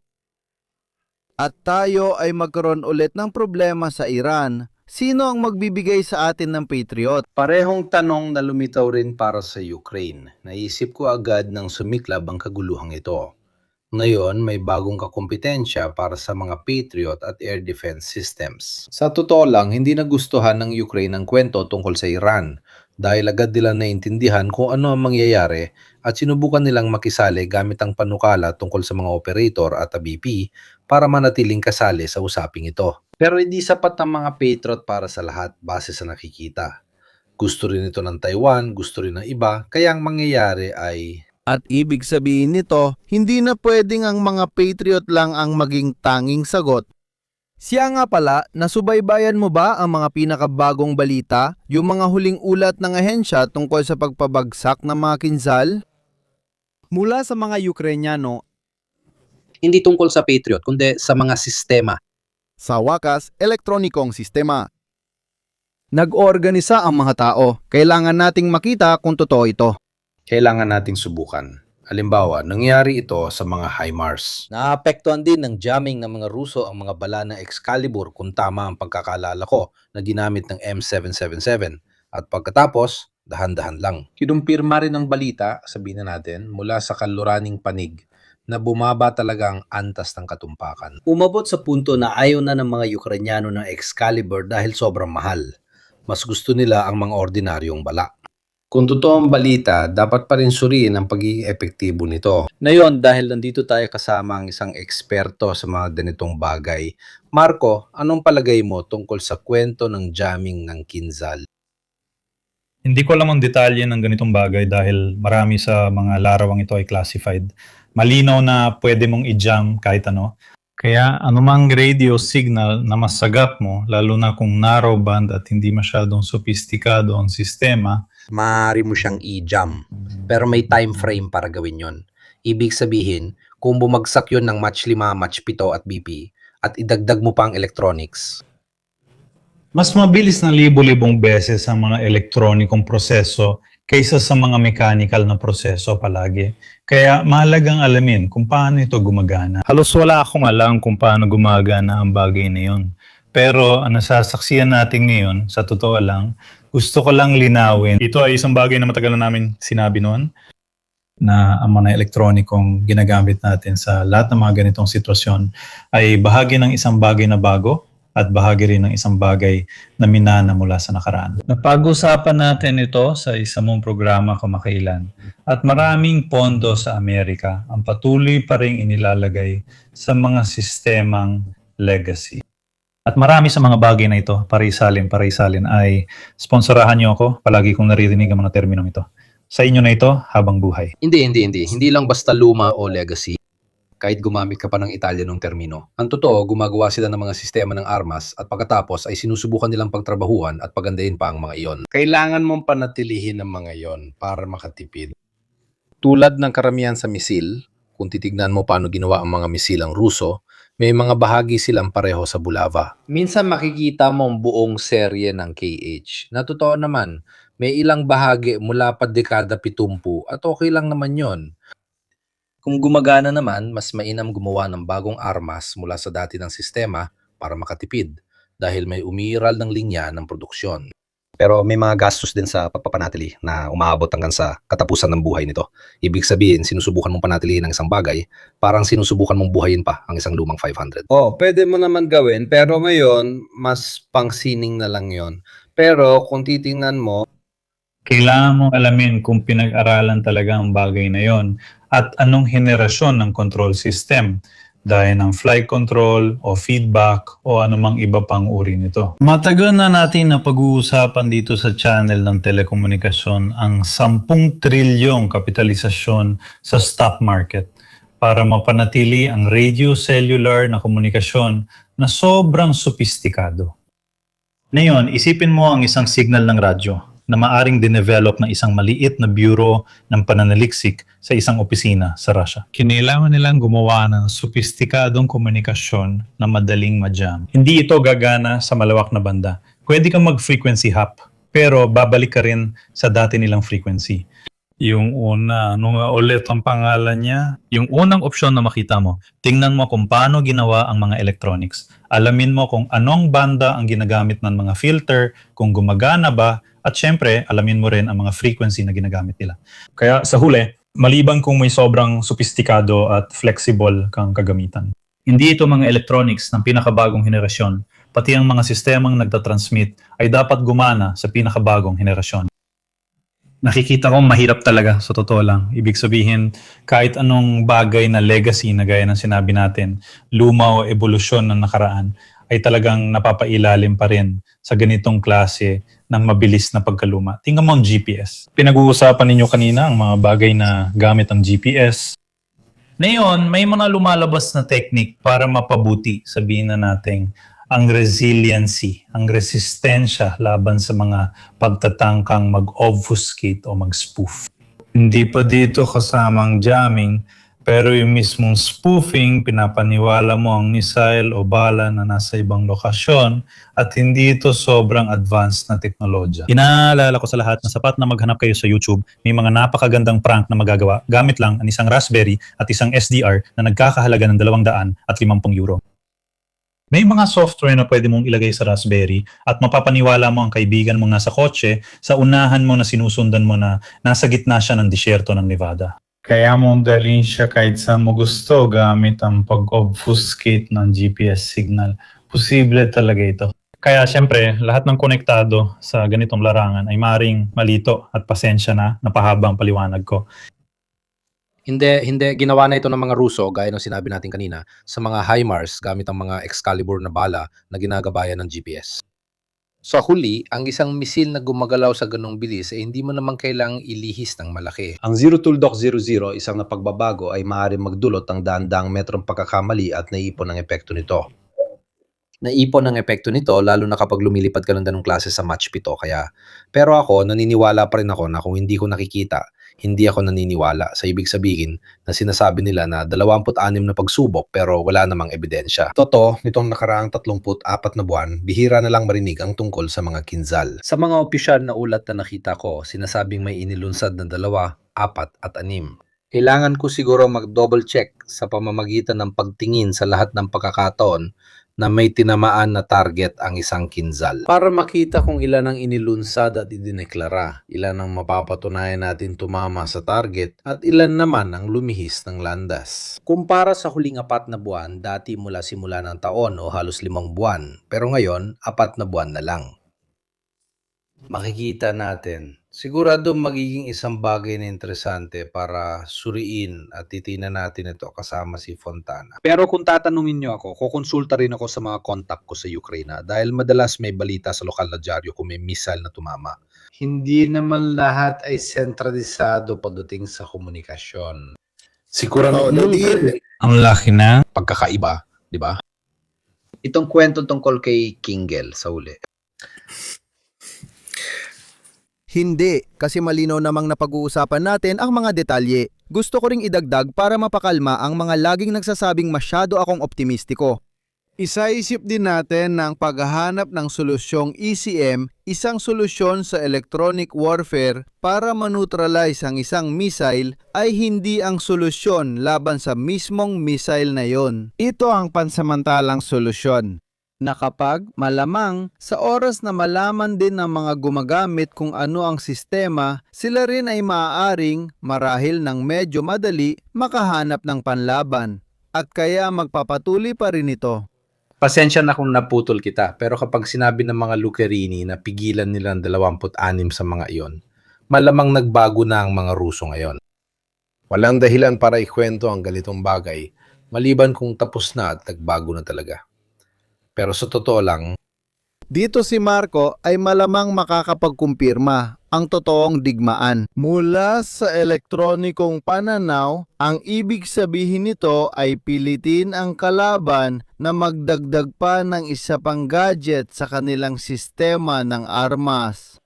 at tayo ay magkaroon ulit ng problema sa Iran, sino ang magbibigay sa atin ng Patriot? Parehong tanong na lumitaw rin para sa Ukraine. Naisip ko agad nang sumiklab ang kaguluhang ito. Ngayon, may bagong kakumpetensya para sa mga Patriot at air defense systems. Sa totoo lang, hindi nagustuhan ng Ukraine ang kwento tungkol sa Iran dahil agad nilang naintindihan kung ano ang mangyayari at sinubukan nilang makisali gamit ang panukala tungkol sa mga operator at BP para manatiling kasali sa usaping ito. Pero hindi sapat ang mga Patriot para sa lahat base sa nakikita. Gusto rin ito ng Taiwan, gusto rin ng iba, kaya ang mangyayari ay... At ibig sabihin nito, hindi na pwedeng ang mga Patriot lang ang maging tanging sagot. Siya nga pala, nasubaybayan mo ba ang mga pinakabagong balita, yung mga huling ulat ng ahensya tungkol sa pagpabagsak ng mga kinzal? Mula sa mga Ukrainyano, Hindi tungkol sa Patriot, kundi sa mga sistema. sa wakas, elektronikong sistema. Nag-organisa ang mga tao. Kailangan nating makita kung totoo ito. Kailangan nating subukan. Halimbawa, nangyari ito sa mga HIMARS. Naapektuhan din ng jamming ng mga Ruso ang mga bala ng Excalibur kung tama ang pagkakaalala ko na ginamit ng M777. At pagkatapos, dahan-dahan lang. Kinumpirma rin ng balita, sabihin na natin, mula sa kaluraning panig na bumaba talaga ang antas ng katumpakan. Umabot sa punto na ayaw na ng mga Ukrainyano ng Excalibur dahil sobrang mahal. Mas gusto nila ang mga ordinaryong bala. Kung totoo ang balita, dapat pa rin suriin ang pagiging epektibo nito. Ngayon, dahil nandito tayo kasama ang isang eksperto sa mga ganitong bagay, Marco, anong palagay mo tungkol sa kwento ng jamming ng kinzal? Hindi ko alam ang detalye ng ganitong bagay dahil marami sa mga larawang ito ay classified. Malinaw na pwede mong i-jam kahit ano. Kaya anumang radio signal na masagap mo, lalo na kung narrow band at hindi masyadong sophisticado ang sistema, Maaari mo siyang i-jam. Pero may time frame para gawin yon. Ibig sabihin, kung bumagsak yon ng Mach 5, Mach 7 at BP, at idagdag mo pa ang electronics, mas mabilis na libo-libong beses ang mga elektronikong proseso kaysa sa mga mechanical na proseso palagi. Kaya mahalagang alamin kung paano ito gumagana. Halos wala akong alam kung paano gumagana ang bagay na yun. Pero ang nasasaksiyan natin ngayon, sa totoo lang, gusto ko lang linawin. Ito ay isang bagay na matagal na namin sinabi noon, na ang mga elektronikong ginagamit natin sa lahat ng mga ganitong sitwasyon ay bahagi ng isang bagay na bago at bahagi rin ng isang bagay na minana mula sa nakaraan. Napag-usapan natin ito sa isa mong programa kamakailan at maraming pondo sa Amerika ang patuloy pa rin inilalagay sa mga sistemang legacy. At marami sa mga bagay na ito, parisalin ay sponsorahan niyo ako, palagi kong naririnig ang mga terminong ito. Sa inyo na ito, habang buhay. Hindi. Hindi lang basta luma o legacy. Kahit gumamit ka pa ng Italianong termino. Ang totoo, gumagawa sila ng mga sistema ng armas at pagkatapos ay sinusubukan nilang pagtrabahuan at pagandahin pa ang mga iyon. Kailangan mong panatilihin ang mga iyon para makatipid. Tulad ng karamihan sa misil, kung titignan mo paano ginawa ang mga misilang Ruso, may mga bahagi silang pareho sa Bulava. Minsan makikita mo ang buong serye ng KH. Na totoo naman, may ilang bahagi mula pa dekada 70 at okay lang naman yon. Kung gumagana naman, mas mainam gumawa ng bagong armas mula sa dati ng sistema para makatipid dahil may umiiral ng linya ng produksyon. Pero may mga gastos din sa pagpapanatili na umaabot hanggang sa katapusan ng buhay nito. Ibig sabihin, sinusubukan mong panatilihin ang isang bagay, parang sinusubukan mong buhayin pa ang isang lumang 500. Pwede mo naman gawin, pero ngayon, mas pang-sining na lang yon. Pero kung titingnan mo, Kailangan mong alamin kung pinag-aralan talaga ang bagay na yon at anong henerasyon ng control system, dahil ng flight control o feedback o anumang iba pang uri nito. Matagal na natin na pag-uusapan dito sa channel ng telekomunikasyon ang 10 trilyong kapitalisasyon sa stock market para mapanatili ang radio cellular na komunikasyon na sobrang sopistikado. Ngayon, isipin mo ang isang signal ng radyo na maaring dinevelop ng isang maliit na bureau ng pananaliksik sa isang opisina sa Russia. Kinailangan nilang gumawa ng sopistikadong komunikasyon na madaling ma-jam. Hindi ito gagana sa malawak na banda. Pwede kang mag-frequency hop, pero babalik ka rin sa dati nilang frequency. Yung una, ano nga ulit ang pangalan niya? Yung unang opsyon na makita mo, tingnan mo kung paano ginawa ang mga electronics. Alamin mo kung anong banda ang ginagamit ng mga filter, kung gumagana ba, at syempre, alamin mo rin ang mga frequency na ginagamit nila. Kaya sa huli, maliban kung may sobrang sopistikado at flexible kang kagamitan. Hindi ito mga electronics ng pinakabagong henerasyon, pati ang mga sistemang nagtatransmit ay dapat gumana sa pinakabagong henerasyon. Nakikita ko mahirap talaga, sa totoo lang. Ibig sabihin, kahit anong bagay na legacy na gaya ng sinabi natin, luma o evolusyon ng nakaraan, ay talagang napapailalim pa rin sa ganitong klase ng mabilis na pagkaluma. Tingnan mo ang GPS. Pinag-uusapan ninyo kanina ang mga bagay na gamit ang GPS. Ngayon, may mga lumalabas na technique para mapabuti, sabihin na natin, ang resiliency, ang resistensya laban sa mga pagtatangkang mag-obfuscate o mag-spoof. Hindi pa dito kasamang jamming, pero yung mismong spoofing, pinapaniwala mo ang missile o bala na nasa ibang lokasyon at hindi ito sobrang advanced na teknolohiya. Inaalala ko sa lahat na sapat na maghanap kayo sa YouTube, may mga napakagandang prank na magagawa gamit lang ang isang Raspberry at isang SDR na nagkakahalaga ng €250. May mga software na pwede mong ilagay sa Raspberry at mapapaniwala mo ang kaibigan mong nasa kotse sa unahan mo na sinusundan mo na nasa gitna siya ng disyerto ng Nevada. Kaya mong dalhin siya kahit saan mo gusto gamit ang pag-obfuscate ng GPS signal. Posible talaga ito. Kaya syempre, lahat ng konektado sa ganitong larangan ay maring malito at pasensya na napahabang paliwanag ko. Hindi ginawa na ito ng mga Ruso gaya ng sinabi natin kanina sa mga HIMARS gamit ang mga Excalibur na bala na ginagabayan ng GPS. Sa huli, ang isang misil na gumagalaw sa ganong bilis ay hindi mo naman kailangang ilihis ng malaki. Ang Zero Tuldok 00, isang na pagbabago ay maaaring magdulot ng daang metrong pagkakamali at naipon ang epekto nito. Naipon ang epekto nito lalo na kapag lumilipad ka ng ganong klase sa Mach 7 pero ako naniniwala pa rin ako na kung hindi ko nakikita, hindi ako naniniwala sa ibig sabihin na sinasabi nila na 26 na pagsubok pero wala namang ebidensya. Totoo, nitong nakaraang 34 na buwan, bihira na lang marinig ang tungkol sa mga kinzal. Sa mga opisyal na ulat na nakita ko, sinasabing may inilunsad na 2, 4 at 6. Kailangan ko siguro mag-double check sa pamamagitan ng pagtingin sa lahat ng pagkakataon na may tinamaan na target ang isang kinzal. Para makita kung ilan ang inilunsad at idineklara, ilan ang mapapatunayan natin tumama sa target, at ilan naman ang lumihis ng landas. Kumpara sa huling 4 na buwan, dati mula simula ng taon o halos 5 buwan, pero ngayon 4 na buwan na lang. Makikita natin. Sigurado magiging isang bagay na interesante para suriin at titinan natin ito kasama si Fontana. Pero kung tatanungin niyo ako, kukonsulta rin ako sa mga contact ko sa Ukraine dahil madalas may balita sa lokal na dyaryo kung may missile na tumama. Hindi naman lahat ay sentralisado pagdating sa komunikasyon. Sigurado ang laki na pagkakaiba, di ba? Itong kwento tungkol kay Kinggel sa uli. Hindi, kasi malinaw namang napag-uusapan natin ang mga detalye. Gusto ko ring idagdag para mapakalma ang mga laging nagsasabing masyado akong optimistiko. Isaisip din natin na ang paghahanap ng solusyong ECM, isang solusyon sa electronic warfare para maneutralize ang isang missile, ay hindi ang solusyon laban sa mismong missile na yon. Ito ang pansamantalang solusyon. na kapag malamang sa oras na malaman din ng mga gumagamit kung ano ang sistema, sila rin ay maaaring marahil ng medyo madali makahanap ng panlaban at kaya magpapatuloy pa rin ito. Pasensya na kung naputol kita, pero kapag sinabi ng mga Lucarini na pigilan nila ang 26 sa mga iyon, malamang nagbago na ang mga Ruso ngayon. Walang dahilan para ikwento ang ganitong bagay, maliban kung tapos na at nagbago na talaga. Pero sa totoo lang, Dito si Marco ay malamang makakapagkumpirma ang totoong digmaan. Mula sa elektronikong pananaw, ang ibig sabihin nito ay pilitin ang kalaban na magdagdag pa ng isa pang gadget sa kanilang sistema ng armas.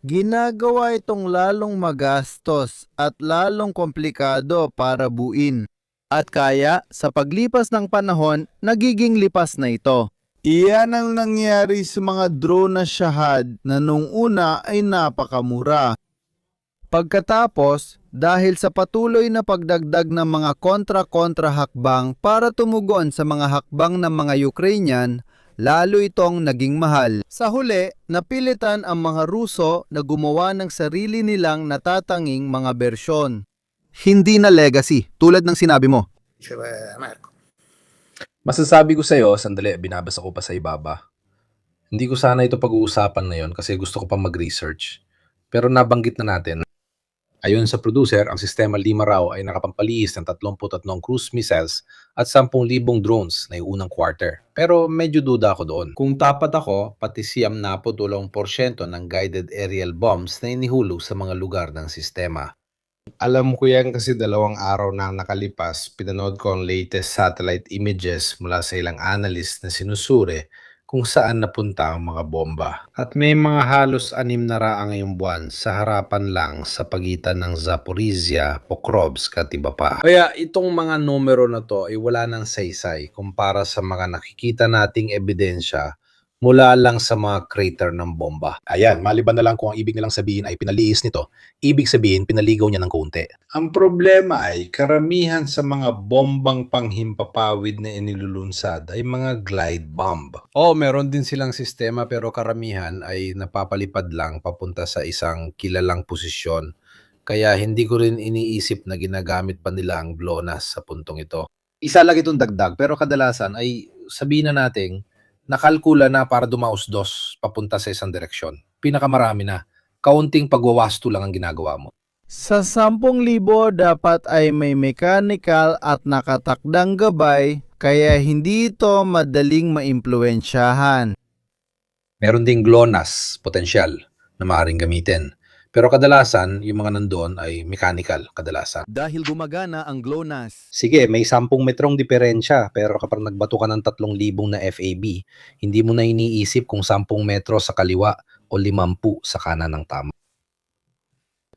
Ginagawa itong lalong magastos at lalong komplikado para buuin. At kaya sa paglipas ng panahon, nagiging lipas na ito. Iyan ang nangyari sa mga drone na Shahad na nung una ay napakamura. Pagkatapos, dahil sa patuloy na pagdagdag ng mga kontra-kontra hakbang para tumugon sa mga hakbang ng mga Ukrainian, lalo itong naging mahal. Sa huli, napilitan ang mga Ruso na gumawa ng sarili nilang natatanging mga bersyon. Hindi na legacy, tulad ng sinabi mo. masasabi ko sa'yo, sandali, binabasa ko pa sa ibaba. Hindi ko sana ito pag-uusapan na yon kasi gusto ko pa mag-research. Pero nabanggit na natin, ayon sa producer, ang Sistema 5 raw ay nakapampaliis ng 33 cruise missiles at 10,000 drones na unang quarter. Pero medyo duda ako doon. Kung tapat ako, pati siyam na 8% ng guided aerial bombs na inihulog sa mga lugar ng sistema. Alam ko yan kasi 2 araw na nakalipas, pinanood ko ang latest satellite images mula sa ilang analyst na sinusuri kung saan napunta ang mga bomba. At may mga halos 6 na raang ngayong buwan sa harapan lang sa pagitan ng Zaporizhia, Pokrovsk at iba pa. Kaya itong mga numero na to ay wala nang saysay kumpara sa mga nakikita nating ebidensya mula lang sa mga crater ng bomba. Ayan, maliban na lang kung ang ibig nilang sabihin ay pinaliis nito, ibig sabihin pinaligaw niya ng kaunti. Ang problema ay karamihan sa mga bombang panghimpapawid na inilulunsad ay mga glide bomb. Meron din silang sistema pero karamihan ay napapalipad lang papunta sa isang kilalang posisyon. Kaya hindi ko rin iniisip na ginagamit pa nila ang GLONASS sa puntong ito. Isa lang itong dagdag pero kadalasan ay sabihin na natin nakalkula na para dumaos-dos papunta sa isang direksyon. Pinakamarami na. Kaunting pagwawasto lang ang ginagawa mo. Sa 10,000 dapat ay may mechanical at nakatakdang gabay kaya hindi ito madaling maimpluwensyahan. Meron ding GLONASS, potensyal, na maaaring gamitin. Pero kadalasan, yung mga nandoon ay mechanical kadalasan. Dahil gumagana ang GLONASS. Sige, may 10 metrong diferensya, pero kapag nagbato ka ng 3,000 na FAB, hindi mo na iniisip kung 10 metro sa kaliwa o 50 sa kanan ng tama.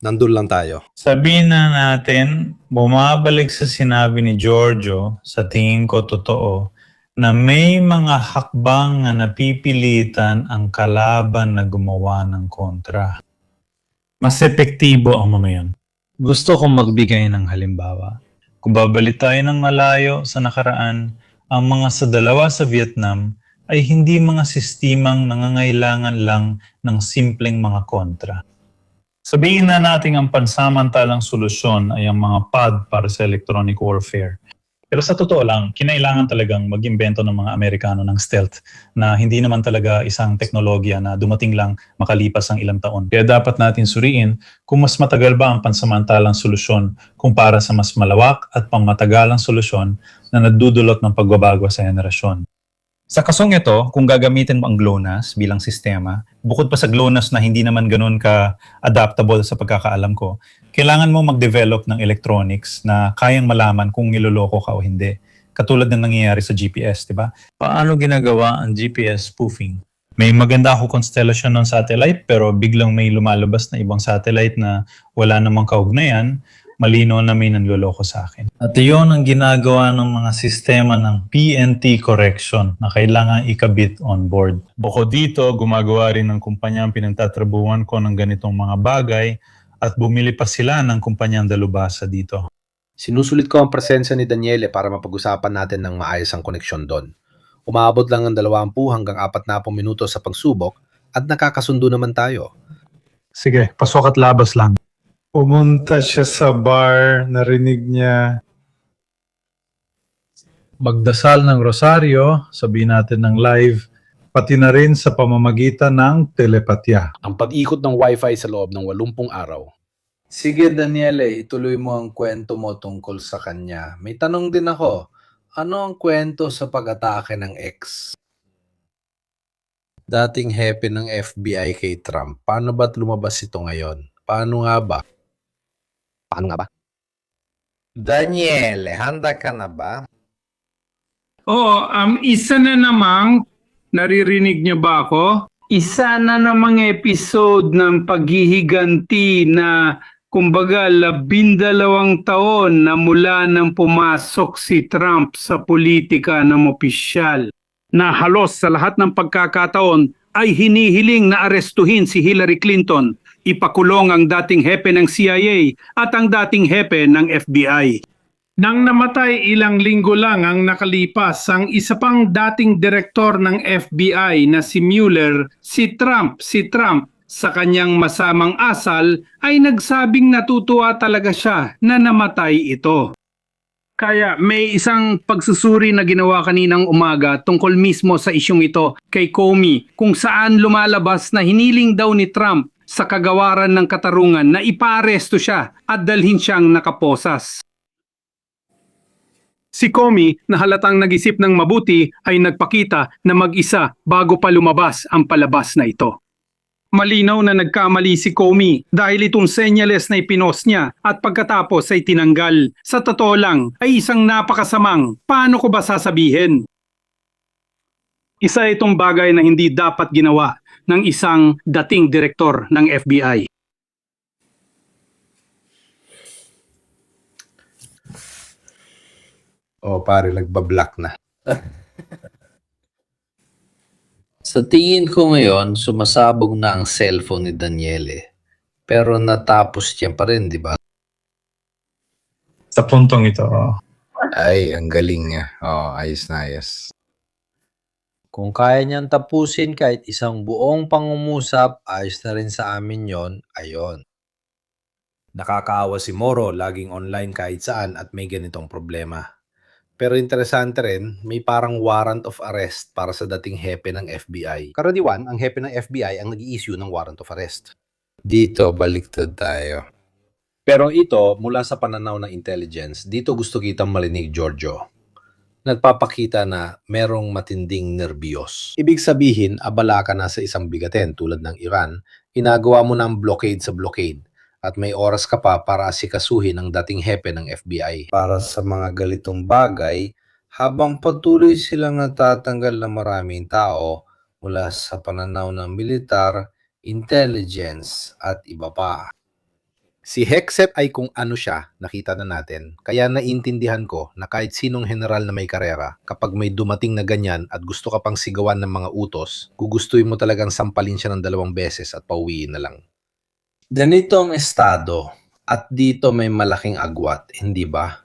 Nandun lang tayo. Sabihin na natin, bumabalik sa sinabi ni Giorgio, sa tingin ko totoo, na may mga hakbang na napipilitan ang kalaban na gumawa ng kontra. Mas epektibo ang mamayon. Gusto kong magbigay ng halimbawa. Kung babalik tayo ng malayo sa nakaraan, ang mga sa dalawa sa Vietnam ay hindi mga sistemang nangangailangan lang ng simpleng mga kontra. Sabihin na natin ang pansamantalang solusyon ay ang mga PAD para sa electronic warfare. Pero sa totoo lang, kinailangan talagang mag-imbento ng mga Amerikano ng stealth na hindi naman talaga isang teknolohiya na dumating lang makalipas ang ilang taon. Kaya dapat natin suriin kung mas matagal ba ang pansamantalang solusyon kumpara sa mas malawak at pangmatagalang solusyon na nagdudulot ng pagbabago sa henerasyon. Sa kasong ito, kung gagamitin mo ang GLONASS bilang sistema, bukod pa sa GLONASS na hindi naman ganun ka-adaptable sa pagkakaalam ko, kailangan mo mag-develop ng electronics na kayang malaman kung niloloko ka o hindi. Katulad ng nangyayari sa GPS, di ba? Paano ginagawa ang GPS spoofing? May maganda ako constellation ng satellite pero biglang may lumalabas na ibang satellite na wala namang kaugnayan, malino na may nanloloko sa akin. At iyon ang ginagawa ng mga sistema ng PNT correction na kailangan ikabit on board. Bukod dito, gumagawa rin ng kumpanya ang pinagtatrabuhan ko ng ganitong mga bagay at bumili pa sila ng kumpanyang dalubhasa dito. Sinusulit ko ang presensya ni Daniele para mapag-usapan natin ng maayos ang koneksyon doon. Umabot lang ng 20 hanggang 40 minuto sa pagsubok at nakakasundo naman tayo. Sige, pasok at labas lang. Pumunta siya sa bar, narinig niya. Magdasal ng rosaryo, sabihin natin ng live, pati na rin sa pamamagitan ng telepatya. Ang pag-ikot ng wifi sa loob ng 80 araw. Sige Daniele, ituloy mo ang kwento mo tungkol sa kanya. May tanong din ako. Ano ang kwento sa pag-atake ng X? Dating hepe ng FBI kay Trump, paano ba't lumabas ito ngayon? Paano nga ba? Daniele, handa ka na ba? Oo, isa na namang, naririnig niyo ba ako? Isa na namang episode ng paghihiganti na kumbaga 12 taon na mula nang pumasok si Trump sa politika ng opisyal, na halos sa lahat ng pagkakataon ay hinihiling na arestuhin si Hillary Clinton, ipakulong ang dating hepe ng CIA at ang dating hepe ng FBI. Nang namatay ilang linggo lang ang nakalipas ang isa pang dating direktor ng FBI na si Mueller, si Trump sa kanyang masamang asal ay nagsabing natutuwa talaga siya na namatay ito. Kaya may isang pagsusuri na ginawa kaninang umaga tungkol mismo sa isyong ito kay Comey, kung saan lumalabas na hiniling daw ni Trump sa kagawaran ng katarungan na ipaaresto siya at dalhin siyang nakaposas. Si Comey, na halatang nag-isip ng mabuti, ay nagpakita na mag-isa bago pa lumabas ang palabas na ito. Malinaw na nagkamali si Comey dahil itong senyales na ipinost niya at pagkatapos ay tinanggal. Sa totoo lang ay isang napakasamang, paano ko ba sasabihin? Isa itong bagay na hindi dapat ginawa ng isang dating direktor ng FBI. O pare, nagbablock na. Sa tingin ko ngayon, sumasabog na ang cellphone ni Daniele. Pero natapos niya pa rin, di ba? Sa puntong ito, Ay, ang galing niya. Ayos na ayos. Kung kaya niyang tapusin kahit isang buong pangungusap, ayos na rin sa amin yon. Ayon. Nakakaawa si Moro, laging online kahit saan at may ganitong problema. Pero interesante rin, may parang warrant of arrest para sa dating hepe ng FBI. Karaniwan, ang hepe ng FBI ang nag-i-issue ng warrant of arrest. Dito, baliktad tayo. Pero ito, mula sa pananaw ng intelligence, dito gusto kitang marinig, Giorgio. Nagpapakita na merong matinding nerbiyos. Ibig sabihin, abala ka na sa isang bigatin tulad ng Iran, inagawa mo na ang blockade sa blockade, at may oras ka pa para asikasuhin ang dating hepe ng FBI. Para sa mga galitong bagay, habang patuloy silang natatanggal ng maraming tao mula sa pananaw ng militar, intelligence at iba pa. Si Hegseth ay kung ano siya, nakita na natin. Kaya naiintindihan ko na kahit sinong general na may karera, kapag may dumating na ganyan at gusto ka pang sigawan ng mga utos, gugustuhin mo talagang sampalin siya ng 2 beses at pauwiin na lang. Ganito ang estado at dito may malaking agwat, hindi ba?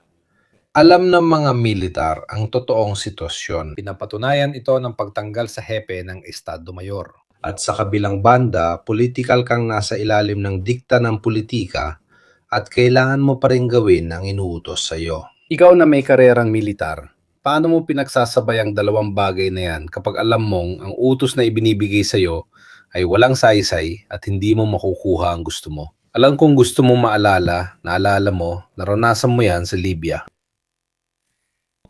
Alam ng mga militar ang totoong sitwasyon. Pinapatunayan ito ng pagtanggal sa hepe ng Estado Mayor. At sa kabilang banda, political kang nasa ilalim ng dikta ng politika at kailangan mo pa rin gawin ang inuutos sa iyo. Ikaw na may karerang militar, paano mo pinagsasabay ang 2 bagay na yan kapag alam mong ang utos na ibinibigay sa iyo ay walang saysay at hindi mo makukuha ang gusto mo? Alam kong gusto mo maalala, naalala mo, naranasan mo yan sa Libya.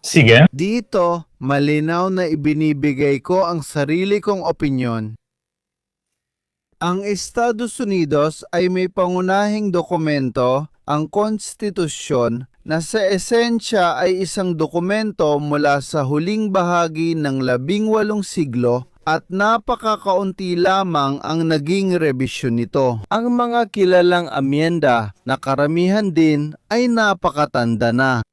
sige. Dito, malinaw na ibinibigay ko ang sarili kong opinyon. Ang Estados Unidos ay may pangunahing dokumento, ang konstitusyon, na sa esensya ay isang dokumento mula sa huling bahagi ng 18 siglo at napakakaunti lamang ang naging rebisyon nito. Ang mga kilalang amyenda na karamihan din ay napakatanda na.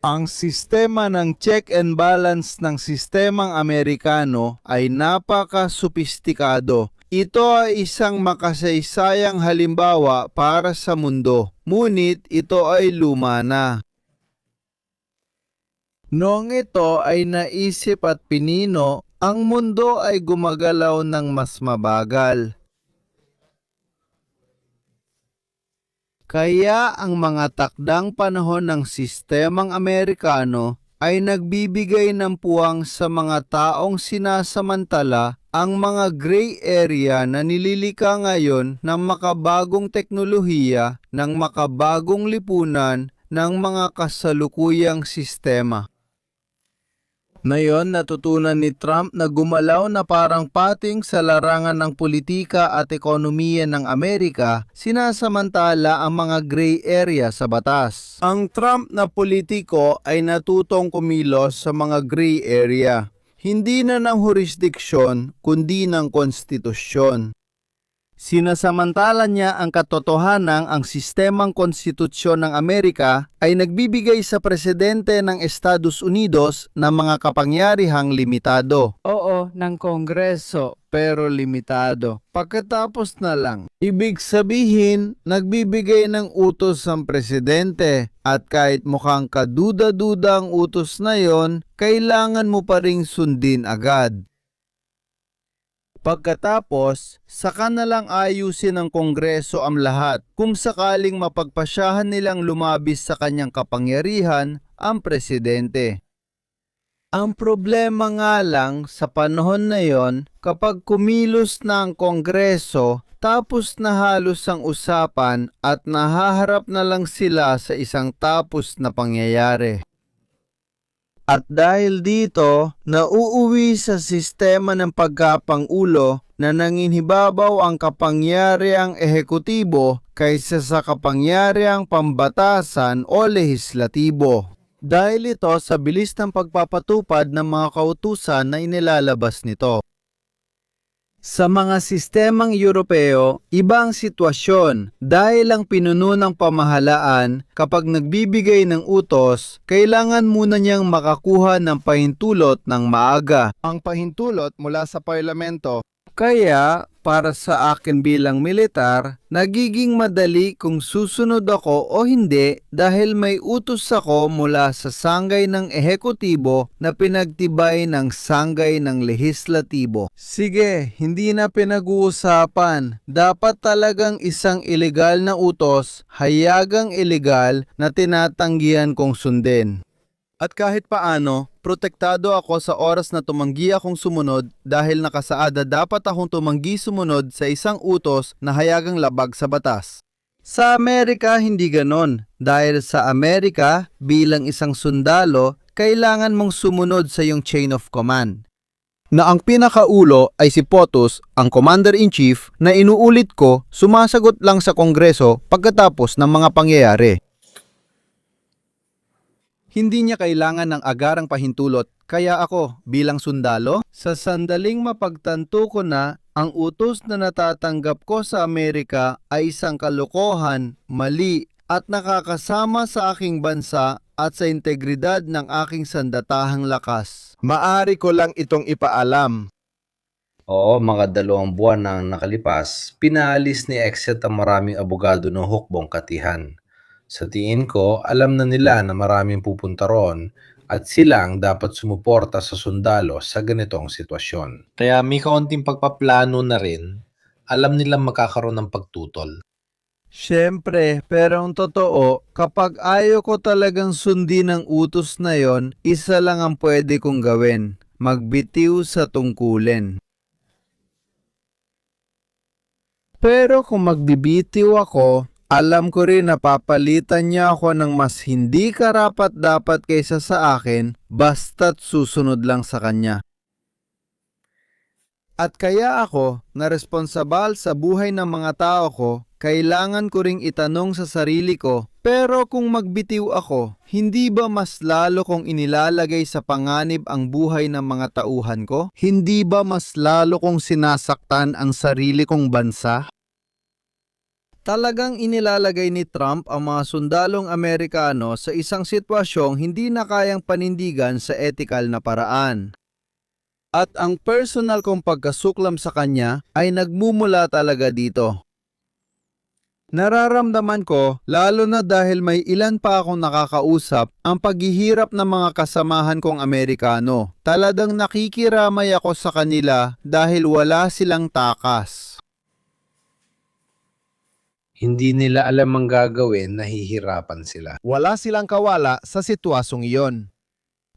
Ang sistema ng check and balance ng sistemang Amerikano ay napaka-sopistikado. Ito ay isang makasaysayang halimbawa para sa mundo, ngunit ito ay luma na. Noong ito ay naisip at pinino, ang mundo ay gumagalaw ng mas mabagal. Kaya ang mga takdang panahon ng sistemang Amerikano ay nagbibigay ng puwang sa mga taong sinasamantala ang mga gray area na nililika ngayon ng makabagong teknolohiya, ng makabagong lipunan, ng mga kasalukuyang sistema. Ngayon, natutunan ni Trump na gumalaw na parang pating sa larangan ng politika at ekonomiya ng Amerika, sinasamantala ang mga gray area sa batas. Ang Trump na politiko ay natutong kumilos sa mga gray area, hindi na ng jurisdiksyon kundi ng konstitusyon. Sinasamantala niya ang katotohanang ang sistemang konstitusyon ng Amerika ay nagbibigay sa presidente ng Estados Unidos ng mga kapangyarihang limitado. Oo, ng Kongreso, pero limitado. Pagkatapos na lang, ibig sabihin, nagbibigay ng utos ang presidente at kahit mukhang kaduda-duda ang utos na yon, kailangan mo pa ring sundin agad. Pagkatapos, saka na lang ayusin ng Kongreso ang lahat kung sakaling mapagpasyahan nilang lumabis sa kanyang kapangyarihan ang presidente. Ang problema nga lang sa panahon na yon, kapag kumilos na ang Kongreso, tapos na halos ang usapan at nahaharap na lang sila sa isang tapos na pangyayari. At dahil dito, nauuwi sa sistema ng pagkapangulo na nanginhibabaw ang kapangyarihang ehekutibo kaysa sa kapangyarihang pambatasan o lehislatibo. Dahil ito sa bilis ng pagpapatupad ng mga kautusan na inilalabas nito. Sa mga sistemang Europeo, iba ang sitwasyon dahil ang pinuno ng pamahalaan kapag nagbibigay ng utos, kailangan muna niyang makakuha ng pahintulot ng maaga. Ang pahintulot mula sa parlamento. Kaya, para sa akin bilang militar, nagiging madali kung susunod ako o hindi dahil may utos ako mula sa sanggay ng ehekutibo na pinagtibay ng sanggay ng lehislatibo. Sige, hindi na pinag-uusapan. Dapat talagang isang ilegal na utos, hayagang ilegal na tinatanggihan kong sundin. At kahit paano, protektado ako sa oras na tumanggi akong sumunod dahil nakasaada dapat akong tumanggi sumunod sa isang utos na hayagang labag sa batas. Sa Amerika, hindi ganon. Dahil sa Amerika, bilang isang sundalo, kailangan mong sumunod sa iyong chain of command. Na ang pinakaulo ay si POTUS, ang Commander-in-Chief, na inuulit ko, sumasagot lang sa Kongreso pagkatapos ng mga pangyayari. Hindi niya kailangan ng agarang pahintulot, kaya ako bilang sundalo, sa sandaling mapagtanto ko na ang utos na natatanggap ko sa Amerika ay isang kalokohan, mali at nakakasama sa aking bansa at sa integridad ng aking sandatahang lakas. Maari ko lang itong ipaalam. Oo, mga 2 buwan na nakalipas, pinaalis ni Exet ang maraming abogado ng hukbong katihan. Sa tingin ko, alam na nila na maraming pupunta roon at sila ang dapat sumuporta sa sundalo sa ganitong sitwasyon. Kaya may kaunting pagpaplano na rin, alam nilang magkakaroon ng pagtutol. Siyempre, pero ang totoo, kapag ayaw ko talagang sundin ang utos na yon, isa lang ang pwede kong gawin, magbitiw sa tungkulin. Pero kung magbibitiw ako, alam ko rin na papalitan niya ako ng mas hindi karapat-dapat kaysa sa akin basta't susunod lang sa kanya. At kaya ako, na responsabal sa buhay ng mga tao ko, kailangan ko ring itanong sa sarili ko, pero kung magbitiw ako, hindi ba mas lalo kong inilalagay sa panganib ang buhay ng mga tauhan ko? Hindi ba mas lalo kong sinasaktan ang sarili kong bansa? Talagang inilalagay ni Trump ang mga sundalong Amerikano sa isang sitwasyong hindi na kayang panindigan sa etikal na paraan. At ang personal kong pagkasuklam sa kanya ay nagmumula talaga dito. Nararamdaman ko, lalo na dahil may ilan pa akong nakakausap, ang paghihirap ng mga kasamahan kong Amerikano. Talagang nakikiramay ako sa kanila dahil wala silang takas. Hindi nila alam ang gagawin, nahihirapan sila. Wala silang kawala sa sitwasyong iyon.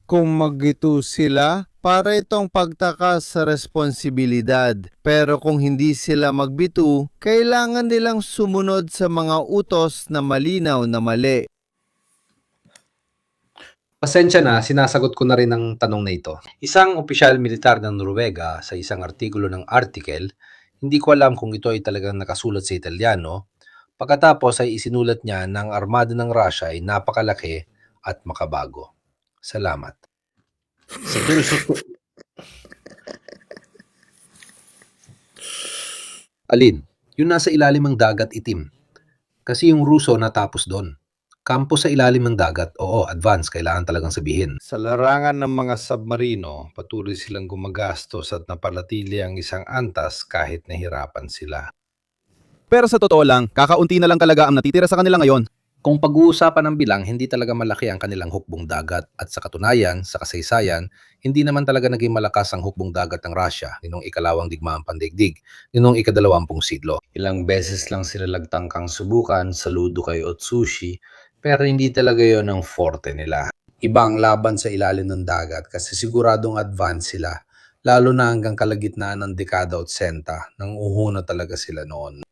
Kung magito sila, para itong pagtaka sa responsibilidad. Pero kung hindi sila magbito, kailangan nilang sumunod sa mga utos na malinaw na mali. Pasensya na, sinasagot ko na rin ang tanong na ito. Isang opisyal militar ng Noruega sa isang artikulo ng article, hindi ko alam kung ito ay talagang nakasulat sa Italiano, pagkatapos ay isinulat niya na ang armada ng Russia ay napakalaki at makabago. Salamat. Sa Alin? Yung nasa ilalim ng dagat itim. Kasi yung Ruso natapos doon. Kampo sa ilalim ng dagat, oo, advance, kailangan talagang sabihin. Sa larangan ng mga submarino, patuloy silang gumagastos at napanatili ang isang antas kahit nahirapan sila. Pero sa totoo lang, kakaunti na lang talaga ang natitira sa kanila ngayon. Kung pag-uusapan ng bilang, hindi talaga malaki ang kanilang hukbong dagat at sa katunayan, sa kasaysayan, hindi naman talaga naging malakas ang hukbong dagat ng Russia ninong ikalawang digmaang pandaigdig, ninong ikadalawampung siglo. Ilang beses lang sila nagtangkang subukan, saludo kay Otsushi, pero hindi talaga yon ang forte nila. Ibang laban sa ilalim ng dagat kasi siguradong advance sila, lalo na hanggang kalagitnaan ng dekada 80, nang uhuna talaga sila noon.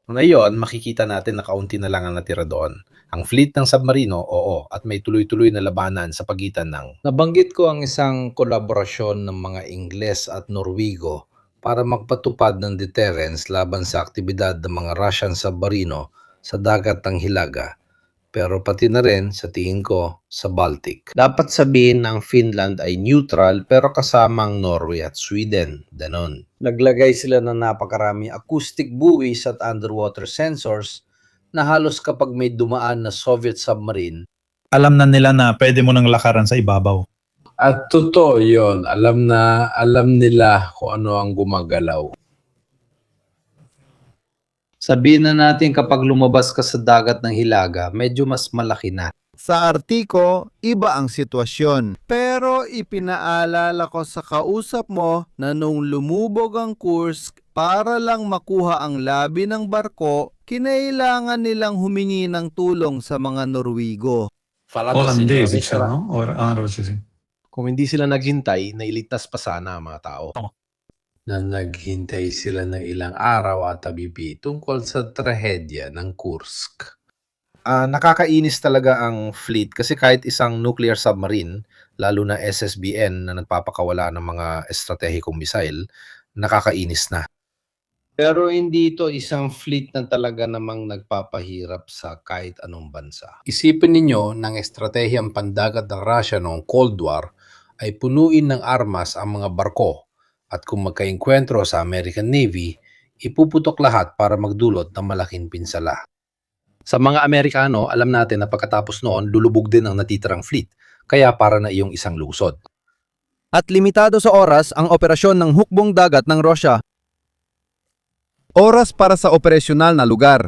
Ngayon, makikita natin na kaunti na lang ang natira doon. Ang fleet ng submarino, oo, at may tuloy-tuloy na labanan sa pagitan ng... Nabanggit ko ang isang kolaborasyon ng mga Ingles at Norwego para magpatupad ng deterrence laban sa aktibidad ng mga Russian submarino sa dagat ng Hilaga. Pero pati na rin, sa tingin ko, sa Baltic. Dapat sabihin na ang Finland ay neutral pero kasama ang Norway at Sweden. Ganon. Naglagay sila ng napakaraming acoustic buoys at underwater sensors na halos kapag may dumaan na Soviet submarine, Alam na nila na pwede mo nang lakaran sa ibabaw. At totoo yun, alam nila kung ano ang gumagalaw. Sabihin na natin kapag lumabas ka sa dagat ng Hilaga, medyo mas malaki na. Sa Artiko, iba ang sitwasyon. Pero ipinaalala ko sa kausap mo na nung lumubog ang Kursk para lang makuha ang labi ng barko, kinailangan nilang humingi ng tulong sa mga Norwego. Olandesi siya, no? Or Russian. kung hindi sila naghintay, nailigtas pa sana ang mga tao. Na naghintay sila ng ilang araw at tabibi tungkol sa trahedya ng Kursk. Nakakainis talaga ang fleet kasi kahit isang nuclear submarine, lalo na SSBN na nagpapakawala ng mga estratehikong missile, nakakainis na. Pero hindi ito isang fleet na talaga namang nagpapahirap sa kahit anong bansa. Isipin ninyo ng estratehiyang pandagat ng Russia noong Cold War ay punuin ng armas ang mga barko at kung magkaengkwentro sa American Navy, ipuputok lahat para magdulot ng malaking pinsala. Sa mga Amerikano, alam natin na pagkatapos noon, lulubog din ang natitirang fleet, kaya para na iyong isang lungsod. At limitado sa oras ang operasyon ng hukbong dagat ng Russia. Oras para sa operasyonal na lugar.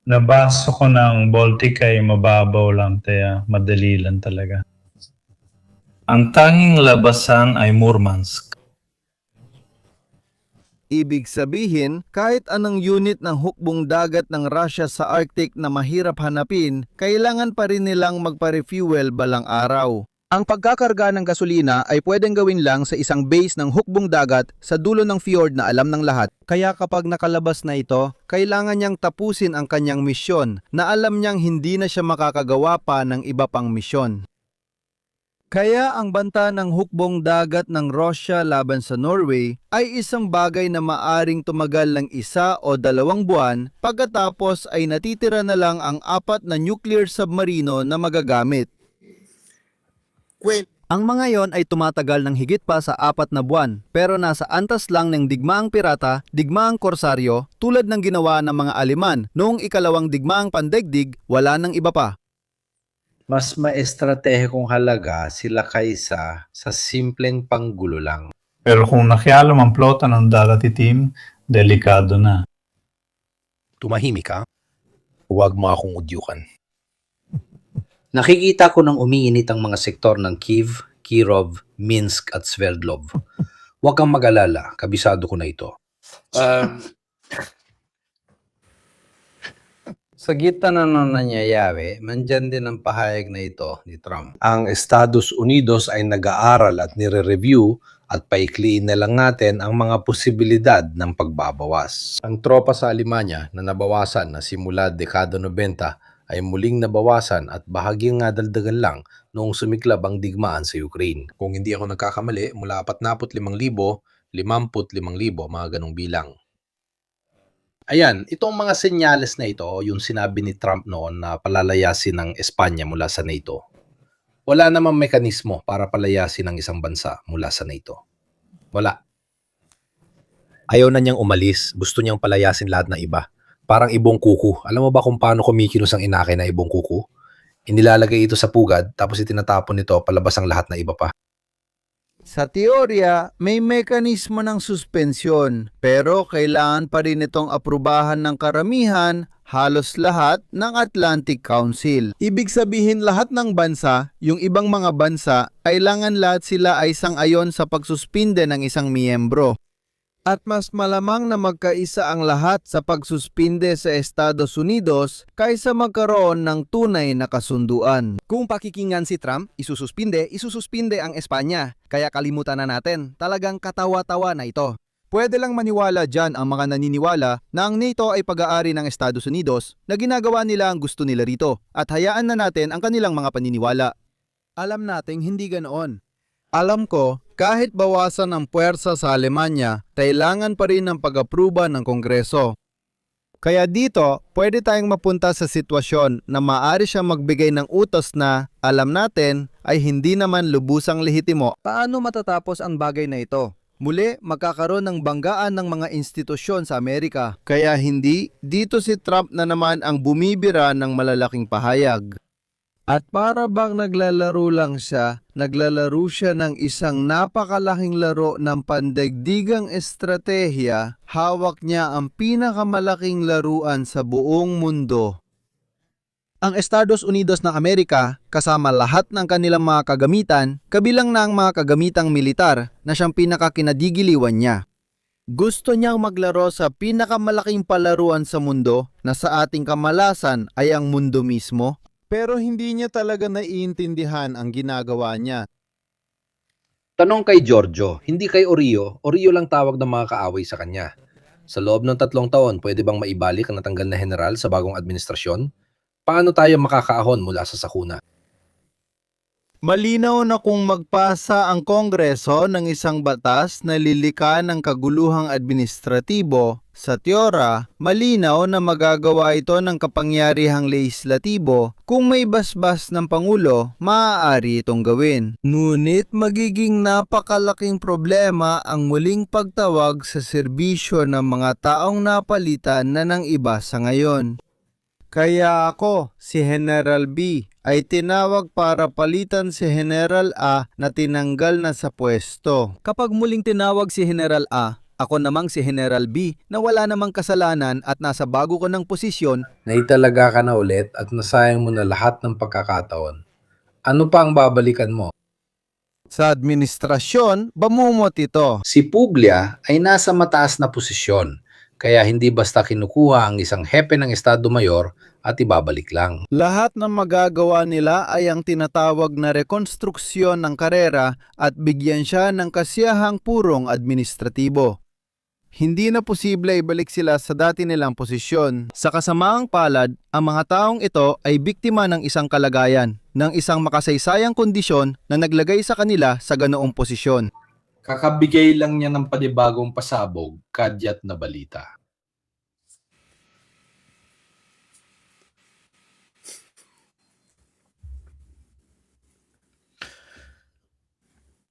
Nabasa ko ng Baltic ay mababaw lang, kaya madali lang talaga. Ang tanging labasan ay Murmansk. Ibig sabihin, kahit anong unit ng hukbong dagat ng Russia sa Arctic na mahirap hanapin, kailangan pa rin nilang magpa-refuel balang araw. Ang pagkakarga ng gasolina ay pwedeng gawin lang sa isang base ng hukbong dagat sa dulo ng fjord na alam ng lahat. Kaya kapag nakalabas na ito, kailangan niyang tapusin ang kanyang misyon na alam niyang hindi na siya makakagawa pa ng iba pang misyon. Kaya ang banta ng hukbong dagat ng Russia laban sa Norway ay isang bagay na maaring tumagal ng 1 o 2 buwan pagkatapos ay natitira na lang ang 4 na nuclear submarino na magagamit. Ang mga yon ay tumatagal ng higit pa sa 4 na buwan pero nasa antas lang ng digmaang pirata, digmaang korsaryo tulad ng ginawa ng mga Aleman noong ikalawang digmaang pandaigdig, wala nang iba pa. Mas maestratehikong halaga sila kaysa sa simpleng panggulo lang. Pero kung nakialam ang plota ng dagat itim, delikado na. Tumahimik ka. Huwag mo akong udyukan. Nakikita ko nang umiinit ang mga sektor ng Kyiv, Kirov, Minsk at Sverdlov. Huwag kang mag-alala, kabisado ko na ito. Sa gitna na nangyayari, nandyan din ang pahayag na ito ni Trump. Ang Estados Unidos ay nag-aaral at nire-review at paikliin na lang natin ang mga posibilidad ng pagbabawas. Ang tropa sa Alemanya na nabawasan na simula dekada 90 ay muling nabawasan at bahagyang nadagdagan lang noong sumiklab ang digmaan sa Ukraine. Kung hindi ako nagkakamali, mula 45,000, 55,000, mga ganong bilang. Ayan, itong mga senyales na ito, yung sinabi ni Trump noon na palalayasin ng Espanya mula sa NATO. Wala namang mekanismo para palayasin ng isang bansa mula sa NATO. Wala. Ayaw na niyang umalis, gusto niyang palayasin lahat ng iba. Parang ibong kuko. Alam mo ba kung paano kumikilos ang inake na ibong kuko? Inilalagay ito sa pugad, tapos itinatapon nito palabas ang lahat na iba pa. Sa teorya, may mekanismo ng suspensyon, pero kailangan pa rin itong aprubahan ng karamihan, halos lahat ng Atlantic Council. Ibig sabihin lahat ng bansa, yung ibang mga bansa, kailangan lahat sila ay sang-ayon sa pagsuspinde ng isang miyembro. At mas malamang na magkaisa ang lahat sa pagsuspinde sa Estados Unidos kaysa magkaroon ng tunay na kasunduan. Kung pakikingan si Trump, isususpinde ang Espanya. Kaya kalimutan na natin, talagang katawa-tawa na ito. Pwede lang maniwala dyan ang mga naniniwala na ang NATO ay pag-aari ng Estados Unidos na ginagawa nila ang gusto nila rito at hayaan na natin ang kanilang mga paniniwala. Alam nating hindi ganoon. Alam ko, kahit bawasan ang puwersa sa Alemanya, kailangan pa rin ng pag-apruba ng Kongreso. Kaya dito, pwede tayong mapunta sa sitwasyon na maaari siyang magbigay ng utos na, alam natin, ay hindi naman lubusang lehitimo. Paano matatapos ang bagay na ito? Muli, magkakaroon ng banggaan ng mga institusyon sa Amerika. Kaya hindi, dito si Trump na naman ang bumibira ng malalaking pahayag. At para bang naglalaro lang siya, naglalaro siya ng isang napakalaking laro ng pandaigdigang estratehiya, hawak niya ang pinakamalaking laruan sa buong mundo. Ang Estados Unidos ng Amerika, kasama lahat ng kanilang mga kagamitan, kabilang na ang mga kagamitang militar na siyang pinakakinadigiliwan niya. Gusto niyang maglaro sa pinakamalaking palaruan sa mundo na sa ating kamalasan ay ang mundo mismo. Pero hindi niya talaga naiintindihan ang ginagawa niya. Tanong kay Giorgio, hindi kay Orio. Orio lang tawag ng mga kaaway sa kanya. Sa loob ng 3 taon, pwede bang maibalik ang natanggal na general sa bagong administrasyon? Paano tayo makakaahon mula sa sakuna? Malinaw na kung magpasa ang Kongreso ng isang batas na lilikha ng kaguluhang administratibo, sa teorya, malinaw na magagawa ito ng kapangyarihang lehislatibo. Kung may basbas ng Pangulo, maaari itong gawin. Ngunit magiging napakalaking problema ang muling pagtawag sa serbisyo ng mga taong napalitan na ng iba sa ngayon. Kaya ako, si General B, ay tinawag para palitan si General A na tinanggal na sa pwesto. Kapag muling tinawag si General A, ako namang si General B na wala namang kasalanan at nasa bago ko ng posisyon, Naitalaga ka na ulit at nasayang mo na lahat ng pagkakataon. Ano pa ang babalikan mo? Sa administrasyon, bamumot ito. Si Publia ay nasa mataas na posisyon, kaya hindi basta kinukuha ang isang hepe ng Estado Mayor at ibabalik lang. Lahat ng magagawa nila ay ang tinatawag na rekonstruksyon ng karera at bigyan siya ng kasiyahang purong administratibo. Hindi na posible ibalik sila sa dati nilang posisyon. Sa kasamaang palad, ang mga taong ito ay biktima ng isang kalagayan, ng isang makasaysayang kondisyon na naglagay sa kanila sa ganoong posisyon. Kakabigay lang niya ng panibagong pasabog, kadyat na balita.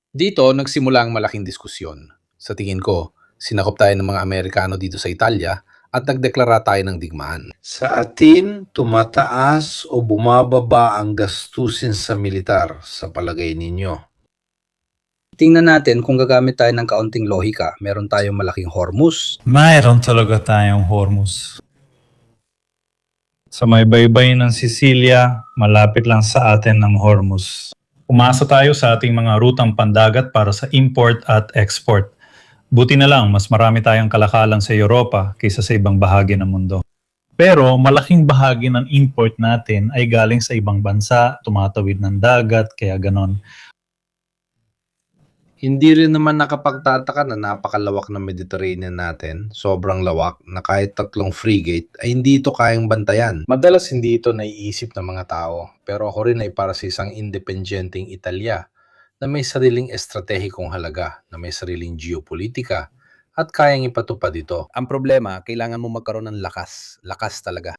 Dito nagsimula ang malaking diskusyon. Sa tingin ko, sinakop tayo ng mga Amerikano dito sa Italia at nagdeklara tayo ng digmaan. Sa atin, tumataas o bumababa ang gastusin sa militar sa palagay ninyo? Tingnan natin kung gagamit tayo ng kaunting lohika. Meron tayong malaking Hormuz. Mayroon talaga tayong Hormuz. Sa may baybay ng Sicilia, malapit lang sa atin ang Hormuz. Umasa tayo sa ating mga rutang pandagat para sa import at export. Buti na lang, mas marami tayong kalakalan sa Europa kaysa sa ibang bahagi ng mundo. Pero malaking bahagi ng import natin ay galing sa ibang bansa, tumatawid ng dagat, kaya ganon. Hindi rin naman nakapagtataka na napakalawak ng Mediterranean natin, sobrang lawak na kahit 3 frigate ay hindi ito kayang bantayan. Madalas hindi ito naiisip ng mga tao, pero ako rin ay para sa isang independenteng Italya na may sariling estratehikong halaga, na may sariling geopolitika at kayang ipatupad ito. Ang problema, kailangan mo magkaroon ng lakas talaga.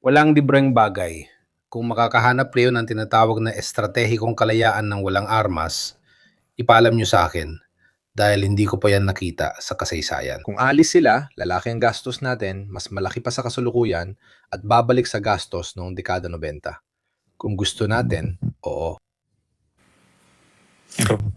Walang libreng bagay. Kung makakahanap kayo ng tinatawag na estratehikong kalayaan ng walang armas, ipaalam nyo sa akin dahil hindi ko pa yan nakita sa kasaysayan. Kung alis sila, lalaki ang gastos natin, mas malaki pa sa kasulukuyan at babalik sa gastos noong dekada 90. Kung gusto natin, oo.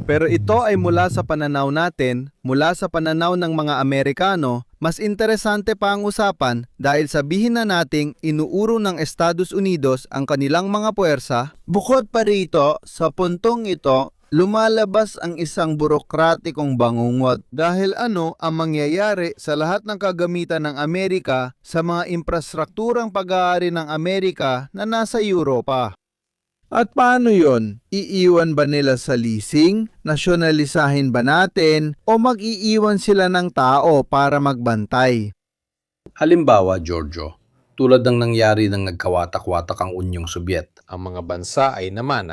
Pero ito ay mula sa pananaw natin, mula sa pananaw ng mga Amerikano, mas interesante pa ang usapan dahil sabihin na nating inuuro ng Estados Unidos ang kanilang mga puwersa. Bukod pa rito, sa puntong ito, lumalabas ang isang burokratikong bangungot. Dahil ano ang mangyayari sa lahat ng kagamitan ng Amerika sa mga infrastrukturang pag-aari ng Amerika na nasa Europa. At paano yon? Iiwan ba nila sa leasing? Nasyonalisahin ba natin? O mag-iiwan sila ng tao para magbantay? Halimbawa, Giorgio, tulad ng nangyari ng nagkawatak-watak ang Unyong Sobyet, ang mga bansa ay naman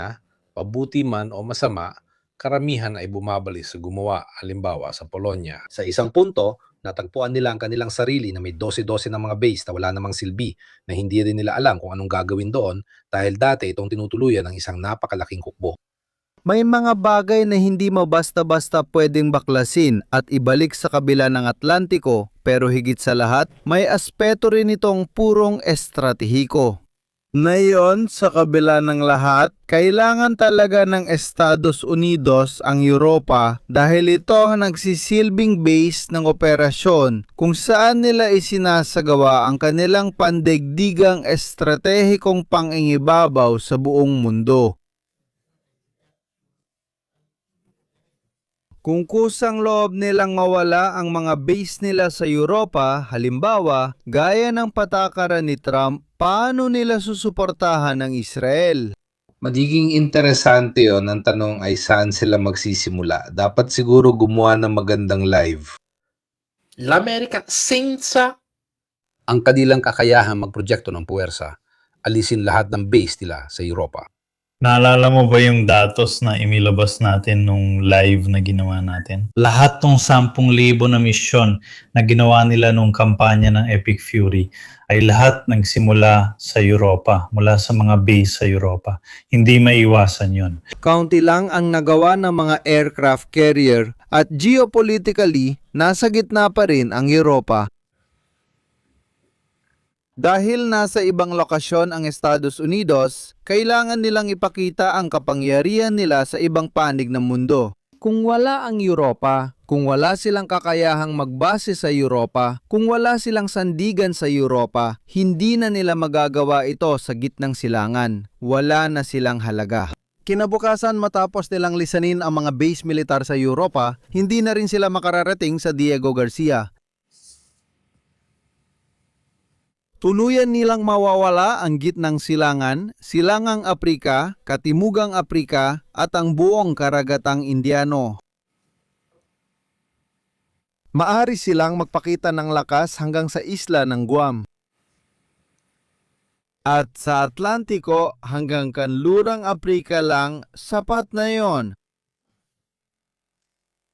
pabuti man o masama, karamihan ay bumabalik sa gumawa, halimbawa sa Polonya. Sa isang punto, natagpuan nila ang kanilang sarili na may 12-12 ng mga base na wala namang silbi, na hindi rin nila alam kung anong gagawin doon dahil dati itong tinutuluyan ng isang napakalaking hukbo. May mga bagay na hindi mo basta-basta pwedeng baklasin at ibalik sa kabila ng Atlantiko, pero higit sa lahat, may aspeto rin itong purong estratehiko. Ngayon, sa kabila ng lahat, kailangan talaga ng Estados Unidos ang Europa dahil ito ang nagsisilbing base ng operasyon kung saan nila isinasagawa ang kanilang pandaigdigang estratehikong pangingibabaw sa buong mundo. Kung kusang loob nilang mawala ang mga base nila sa Europa, halimbawa, gaya ng patakaran ni Trump, paano nila susuportahan ng Israel? Magiging interesante yon. Ang tanong ay saan sila magsisimula. Dapat siguro gumawa ng magandang live. L'America senza ang kanilang kakayahan magproyekto ng puwersa, alisin lahat ng base nila sa Europa. Naalala mo ba yung datos na imilabas natin nung live na ginawa natin? Lahat ng 10,000 na misyon na ginawa nila nung kampanya ng Epic Fury ay lahat nagsimula sa Europa, mula sa mga base sa Europa. Hindi maiwasan yon. Kaunti lang ang nagawa ng mga aircraft carrier at geopolitically, nasa gitna pa rin ang Europa. Dahil nasa ibang lokasyon ang Estados Unidos, kailangan nilang ipakita ang kapangyarihan nila sa ibang panig ng mundo. Kung wala ang Europa, kung wala silang kakayahang magbase sa Europa, kung wala silang sandigan sa Europa, hindi na nila magagawa ito sa gitnang silangan. Wala na silang halaga. Kinabukasan matapos nilang lisanin ang mga base militar sa Europa, hindi na rin sila makararating sa Diego Garcia. Tuluyan nilang mawawala ang gitnang silangan, silangang Aprika, katimugang Aprika at ang buong karagatang Indiano. Maari silang magpakita ng lakas hanggang sa isla ng Guam. At sa Atlantiko hanggang kanlurang Aprika lang, sapat na yon.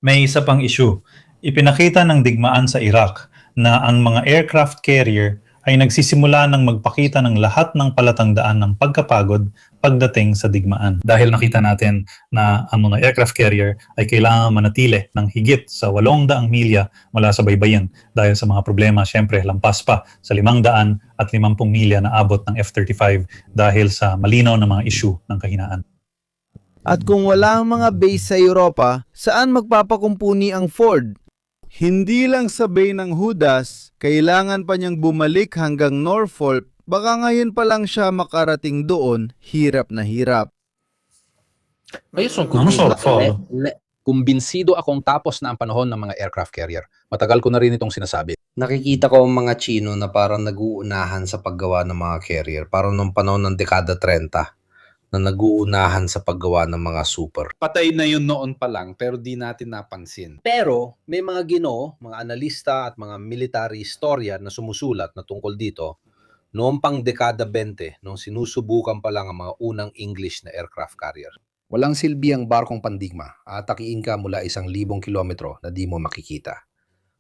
May isa pang issue. Ipinakita ng digmaan sa Iraq na ang mga aircraft carrier ay nagsisimula ng magpakita ng lahat ng palatandaan ng pagkapagod pagdating sa digmaan. Dahil nakita natin na ang mga aircraft carrier ay kailangan manatili ng higit sa 800 milya mula sa baybayin dahil sa mga problema, syempre, lampas pa sa 500 at 50 milya na abot ng F-35 dahil sa malinaw na mga issue ng kahinaan. At kung wala ang mga base sa Europa, saan magpapakumpuni ang Ford? Hindi lang sa Bay ng Judas, kailangan pa niyang bumalik hanggang Norfolk. Baka ngayon pa lang siya makarating doon, hirap na hirap. Kumbinsido akong tapos na ang panahon ng mga aircraft carrier. Matagal ko na rin itong sinasabi. Nakikita ko ang mga Chino na parang nag-uunahan sa paggawa ng mga carrier. Parang nung panahon ng dekada 30 na nag-uunahan sa paggawa ng mga super. Patay na yun noon pa lang pero di natin napansin. Pero may mga Ginoo, mga analista at mga military historian na sumusulat na tungkol dito noong pang dekada 20 nung sinusubukan pa lang ang mga unang English na aircraft carrier. Walang silbi ang barkong pandigma. Atakiin ka mula 1,000 kilometro na di mo makikita.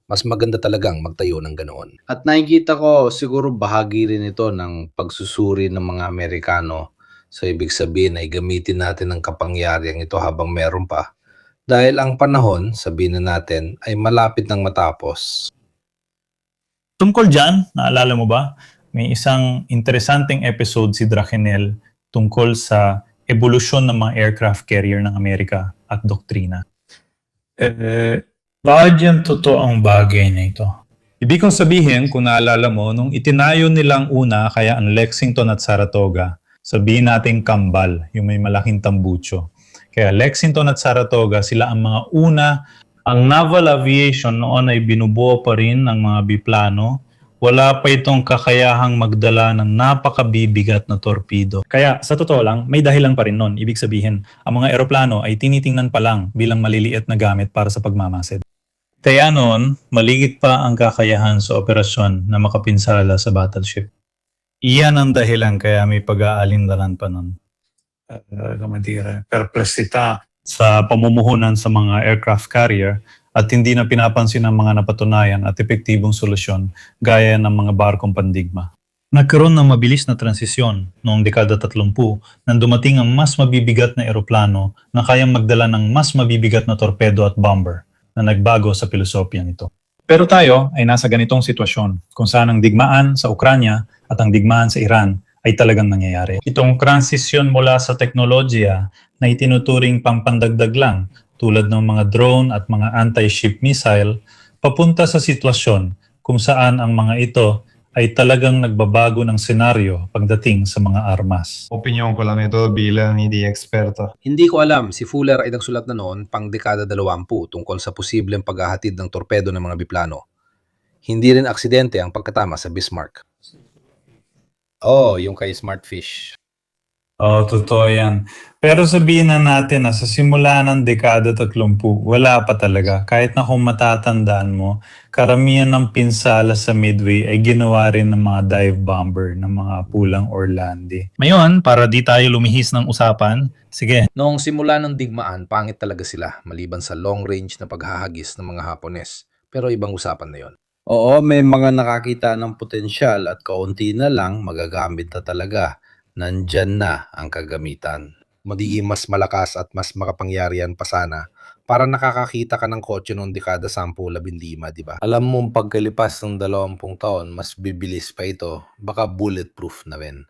Mas maganda talagang magtayo ng ganoon. At nakikita ko siguro bahagi rin ito ng pagsusuri ng mga Amerikano. So ibig sabihin ay gamitin natin ang kapangyarihan ito habang meron pa. Dahil ang panahon, sabihin na natin, ay malapit nang matapos. Tungkol dyan, naalala mo ba? May isang interesanteng episode si Drakenel tungkol sa evolusyon ng mga aircraft carrier ng Amerika at doktrina. Bakit yan totoo ang bagay na ito? Ibig kong sabihin, kung naalala mo, nung itinayo nilang una, kaya ang Lexington at Saratoga, sabihin natin kambal, yung may malaking tambucho. Kaya Lexington at Saratoga, sila ang mga una. Ang naval aviation noon ay binubuo pa rin ng mga biplano. Wala pa itong kakayahang magdala ng napakabibigat na torpedo. Kaya sa totoo lang, may dahilan pa rin nun. Ibig sabihin, ang mga eroplano ay tinitingnan pa lang bilang maliliit na gamit para sa pagmamasid. Kaya noon, maligit pa ang kakayahan sa operasyon na makapinsala sa battleship. Iyan ang dahilan kaya may pag-aalindanan pa nun. Perplexita sa pamumuhunan sa mga aircraft carrier at hindi na pinapansin ang mga napatunayan at epektibong solusyon gaya ng mga barkong pandigma. Nagkaroon ng mabilis na transisyon noong dekada 30 nang dumating ang mas mabibigat na eroplano na kayang magdala ng mas mabibigat na torpedo at bomber na nagbago sa pilosopiyang ito. Pero tayo ay nasa ganitong sitwasyon kung saan ang digmaan sa Ukranya at ang digmaan sa Iran ay talagang nangyayari. Itong transisyon mula sa teknolohiya na itinuturing pampandagdag lang tulad ng mga drone at mga anti-ship missile, papunta sa sitwasyon kung saan ang mga ito ay talagang nagbabago ng senaryo pagdating sa mga armas. Opinyon ko lang ito bilang hindi eksperto. Hindi ko alam, si Fuller ay nagsulat na noon pang dekada 20 tungkol sa posibleng paghahatid ng torpedo ng mga biplano. Hindi rin aksidente ang pagkatama sa Bismarck. Yung kay Smartfish. Totoo yan. Pero sabihin na natin na sa simula ng dekada 30, wala pa talaga. Kahit na kung matatandaan mo, karamihan ng pinsala sa Midway ay ginawa rin ng mga dive bomber ng mga pulang Orlandi. Ngayon, para di tayo lumihis ng usapan, sige. Noong simula ng digmaan, pangit talaga sila maliban sa long range na paghahagis ng mga Hapones. Pero ibang usapan na yon. Oo, may mga nakakita ng potensyal at kaunti na lang magagamit na talaga. Nandyan na ang kagamitan. Magiging mas malakas at mas makapangyarihan pa sana para nakakakita ka ng kotse noong dekada 10-15, di ba? Alam mong pagkalipas ng 20 taon, mas bibilis pa ito. Baka bulletproof na rin.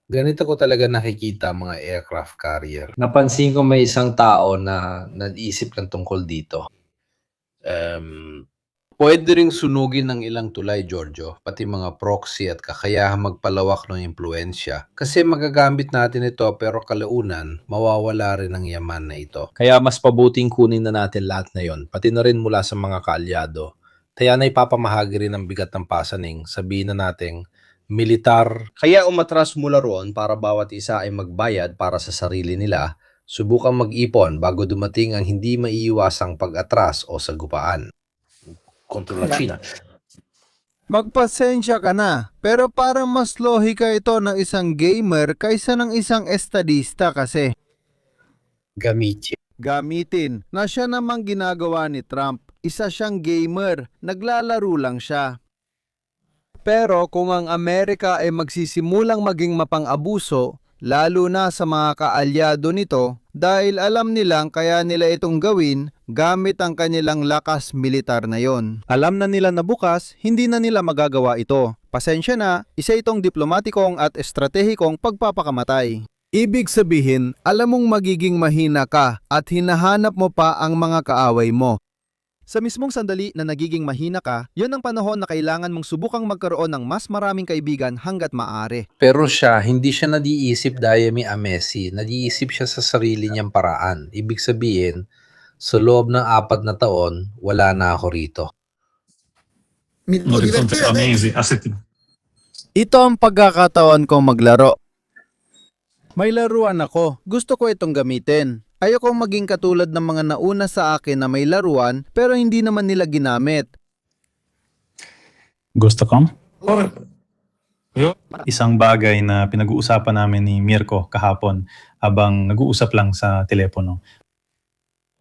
Ganito ko talaga nakikita mga aircraft carrier. Napansin ko may isang tao na nag-isip ng tungkol dito. Pwede ring sunugin ng ilang tulay, Giorgio, pati mga proxy at kakayahang magpalawak ng impluensya. Kasi magagamit natin ito pero kalaunan, mawawala rin ang yaman na ito. Kaya mas pabuting kunin na natin lahat na yon, pati na rin mula sa mga kaalyado. Kaya na ipapamahagi rin ang bigat ng pasaning, sabihin na nating militar. Kaya umatras mula roon para bawat isa ay magbayad para sa sarili nila, subukang mag-ipon bago dumating ang hindi maiiwasang pag-atras o sagupaan. Kontra la China. Magpasensya ka na, pero parang mas lohika ito ng isang gamer kaysa ng isang estadista kasi. Gamitin na siya namang ginagawa ni Trump. Isa siyang gamer, naglalaro lang siya. Pero kung ang Amerika ay magsisimulang maging mapang-abuso, lalo na sa mga kaalyado nito, dahil alam nilang kaya nila itong gawin gamit ang kanilang lakas militar na yon. Alam na nila na bukas, hindi na nila magagawa ito. Pasensya na, isa itong diplomatikong at estratehikong pagpapakamatay. Ibig sabihin, alam mong magiging mahina ka at hinahanap mo pa ang mga kaaway mo. Sa mismong sandali na nagiging mahina ka, yon ang panahon na kailangan mong subukang magkaroon ng mas maraming kaibigan hanggat maaari. Pero siya, hindi siya nadiisip Dayami Amesi, nadiisip siya sa sarili niyang paraan. Ibig sabihin, sa loob ng 4 na taon, wala na ako rito. Ito ang pagkakataon kong maglaro. May laruan ako. Gusto ko itong gamitin. Ayokong maging katulad ng mga nauna sa akin na may laruan pero hindi naman nila ginamit. Gusto ko? Isang bagay na pinag-uusapan namin ni Mirko kahapon habang nag-uusap lang sa telepono.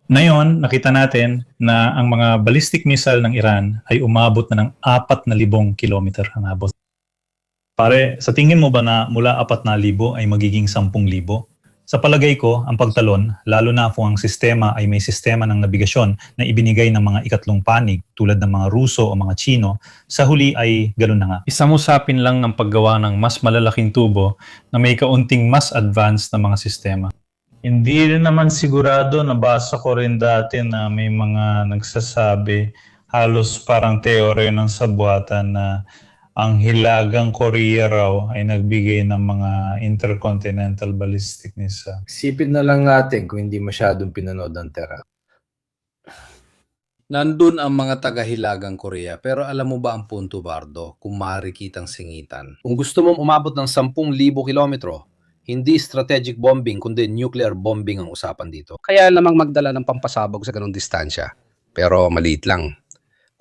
Ngayon, nakita natin na ang mga ballistic missile ng Iran ay umabot na ng 4,000 kilometer ang abot. Pare, sa tingin mo ba na mula 4,000 ay magiging 10,000? Sa palagay ko, ang pagtalon, lalo na kung ang sistema ay may sistema ng nabigasyon na ibinigay ng mga ikatlong panig tulad ng mga Ruso o mga Chino, sa huli ay ganoon na nga. Isang usapin lang ng paggawa ng mas malalaking tubo na may kaunting mas advanced na mga sistema. Hindi rin naman sigurado, nabasa ko rin dati na may mga nagsasabi, halos parang teorya ng sabuatan na ang Hilagang Korea raw ay nagbigay ng mga intercontinental ballistic missile. Isipin na lang natin kung hindi masyadong pinanood ng Tera. Nandun ang mga taga-Hilagang Korea, pero alam mo ba ang punto, Bardo, kung maaari kitang singitan? Kung gusto mong umabot ng 10,000 kilometro, hindi strategic bombing kundi nuclear bombing ang usapan dito. Kaya lamang magdala ng pampasabog sa ganung distansya. Pero maliit lang.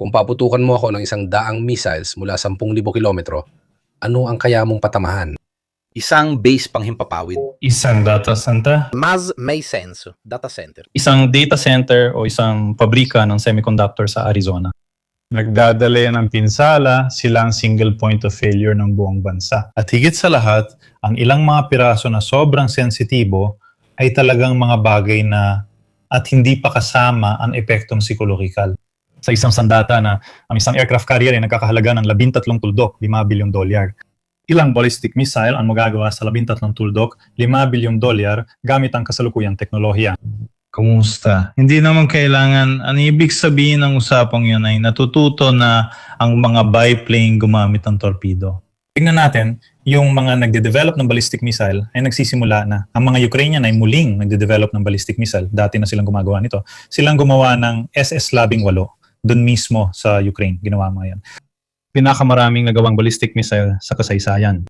Kung paputukan mo ako ng 100 missiles mula 10,000 kilometro, ano ang kaya mong patamahan? Isang base pang himpapawid. Isang data center? Mas may senso. Data center. Isang data center o isang pabrika ng semiconductor sa Arizona. Nagdadala yan ng pinsala, sila ang single point of failure ng buong bansa. At higit sa lahat, ang ilang mga piraso na sobrang sensitibo ay talagang mga bagay na at hindi pa kasama ang epektong psikolohikal. Sa isang sandata na ang isang aircraft carrier ay nagkakahalaga ng 13 tuldok, $5 billion. Ilang ballistic missile ang magagawa sa 13 tuldok, $5 billion gamit ang kasalukuyang teknolohiya. Kumusta? Hindi naman kailangan, ang ibig sabihin ng usapang yun ay natututo na ang mga biplane gumamit ng torpedo. Tingnan natin, yung mga nagde-develop ng ballistic missile ay nagsisimula na. Ang mga Ukrainian ay muling nagde-develop ng ballistic missile. Dati na silang gumagawa nito. Silang gumawa ng SS Labing 8 doon mismo sa Ukraine. Ginawa mga yan. Pinakamaraming nagawang ballistic missile sa kasaysayan.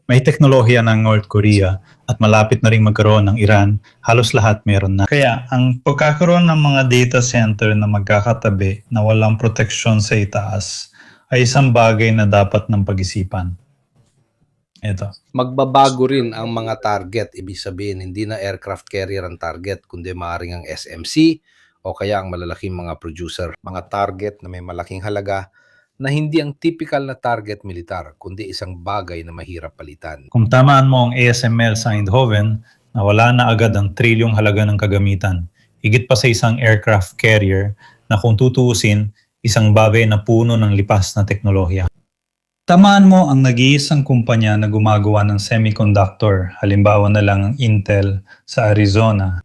May teknolohiya ng North Korea at malapit na rin magkaroon ng Iran. Halos lahat meron na. Kaya ang pagkakaroon ng mga data center na magkakatabi na walang proteksyon sa itaas ay isang bagay na dapat ng pag-isipan. Ito. Magbabago rin ang mga target. Ibig sabihin, hindi na aircraft carrier ang target, kundi maaaring ang SMC o kaya ang malalaking mga producer. Mga target na may malaking halaga na hindi ang typical na target militar, kundi isang bagay na mahirap palitan. Kung tamaan mo ang ASML sa Eindhoven, na wala na agad ang trilyong halaga ng kagamitan. Higit pa sa isang aircraft carrier na kung tutuusin, isang bagay na puno ng lipas na teknolohiya. Tamaan mo ang nag-iisang kumpanya na gumagawa ng semiconductor, halimbawa na lang ang Intel sa Arizona.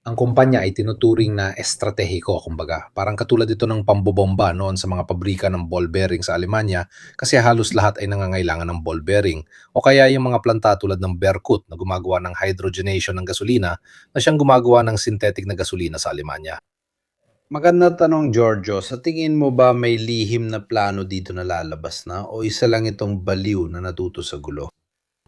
Ang kumpanya ay tinuturing na estratehiko, kumbaga. Parang katulad ito ng pambobomba noon sa mga pabrika ng ball bearing sa Alemanya kasi halos lahat ay nangangailangan ng ball bearing. O kaya yung mga planta tulad ng Berkut na gumagawa ng hydrogenation ng gasolina na siyang gumagawa ng synthetic na gasolina sa Alemanya. Magandang tanong, Giorgio. Sa tingin mo ba may lihim na plano dito na lalabas na o isa lang itong baliw na natuto sa gulo?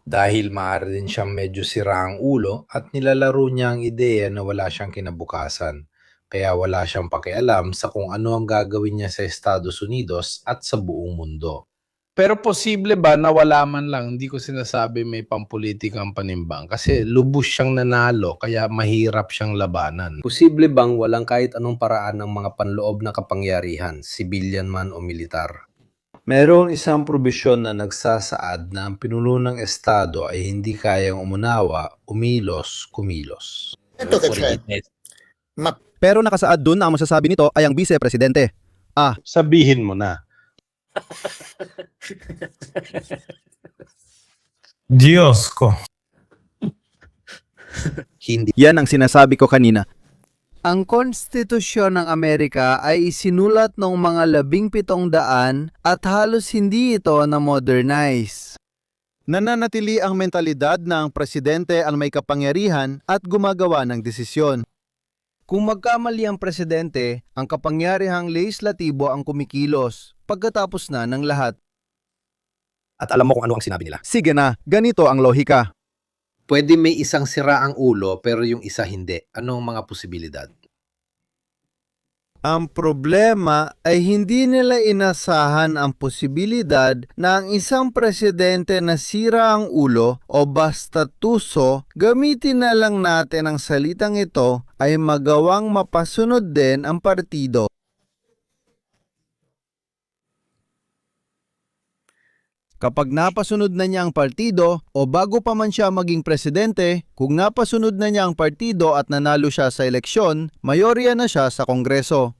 Dahil maaari din siyang medyo sira ang ulo at nilalaro niya ang ideya na wala siyang kinabukasan. Kaya wala siyang pakialam sa kung ano ang gagawin niya sa Estados Unidos at sa buong mundo. Pero posible ba na wala man lang, hindi ko sinasabi may pampolitikang panimbang kasi lubos siyang nanalo kaya mahirap siyang labanan. Posible bang walang kahit anong paraan ng mga panloob na kapangyarihan, civilian man o militar? Merong isang probisyon na nagsasaad na ang pinuno ng Estado ay hindi kayang umunawa, kumilos. Pero nakasaad dun na ang masasabi nito ay ang vice-presidente. Sabihin mo na. Diyos ko. Hindi. Yan ang sinasabi ko kanina. Ang konstitusyon ng Amerika ay isinulat noong mga 1700 at halos hindi ito na-modernize. Nananatili ang mentalidad na ang presidente ang may kapangyarihan at gumagawa ng desisyon. Kung magkamali ang presidente, ang kapangyarihang lehislatibo ang kumikilos pagkatapos na ng lahat. At alam mo kung ano ang sinabi nila. Sige na, ganito ang lohika. Pwede may isang sira ang ulo pero yung isa hindi. Anong mga posibilidad? Ang problema ay hindi nila inasahan ang posibilidad na ang isang presidente na sira ang ulo o basta tuso, gamitin na lang natin ang salitang ito, ay magawang mapasunod din ang partido. Kapag napasunod na niya ang partido o bago pa man siya maging presidente, kung napasunod na niya ang partido at nanalo siya sa eleksyon, mayorya na siya sa Kongreso.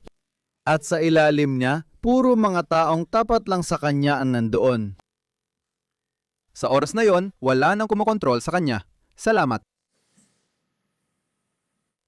At sa ilalim niya, puro mga taong tapat lang sa kanya ang nandoon. Sa oras na yon, wala nang kumokontrol sa kanya. Salamat.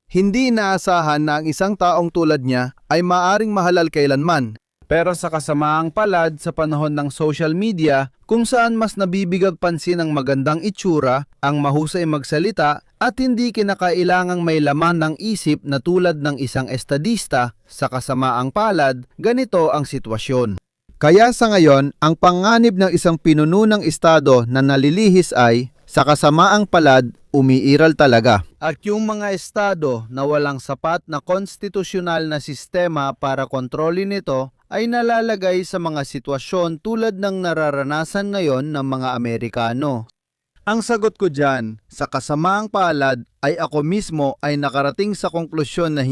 Hindi inaasahan na ang isang taong tulad niya ay maaring mahalal kailanman. Pero sa kasamaang palad sa panahon ng social media, kung saan mas nabibigag pansin ang magandang itsura, ang mahusay magsalita, at hindi kinakailangang may laman ng isip na tulad ng isang estadista, sa kasamaang palad, ganito ang sitwasyon. Kaya sa ngayon, ang panganib ng isang pinuno ng estado na nalilihis ay, sa kasamaang palad, umiiral talaga. At yung mga estado na walang sapat na konstitusyonal na sistema para kontrolin ito, ay nalalagay sa mga sitwasyon tulad ng nararanasan ngayon ng mga Amerikano. Ang sagot ko dyan, sa kasamaang palad ay ako mismo ay nakarating sa konklusyon na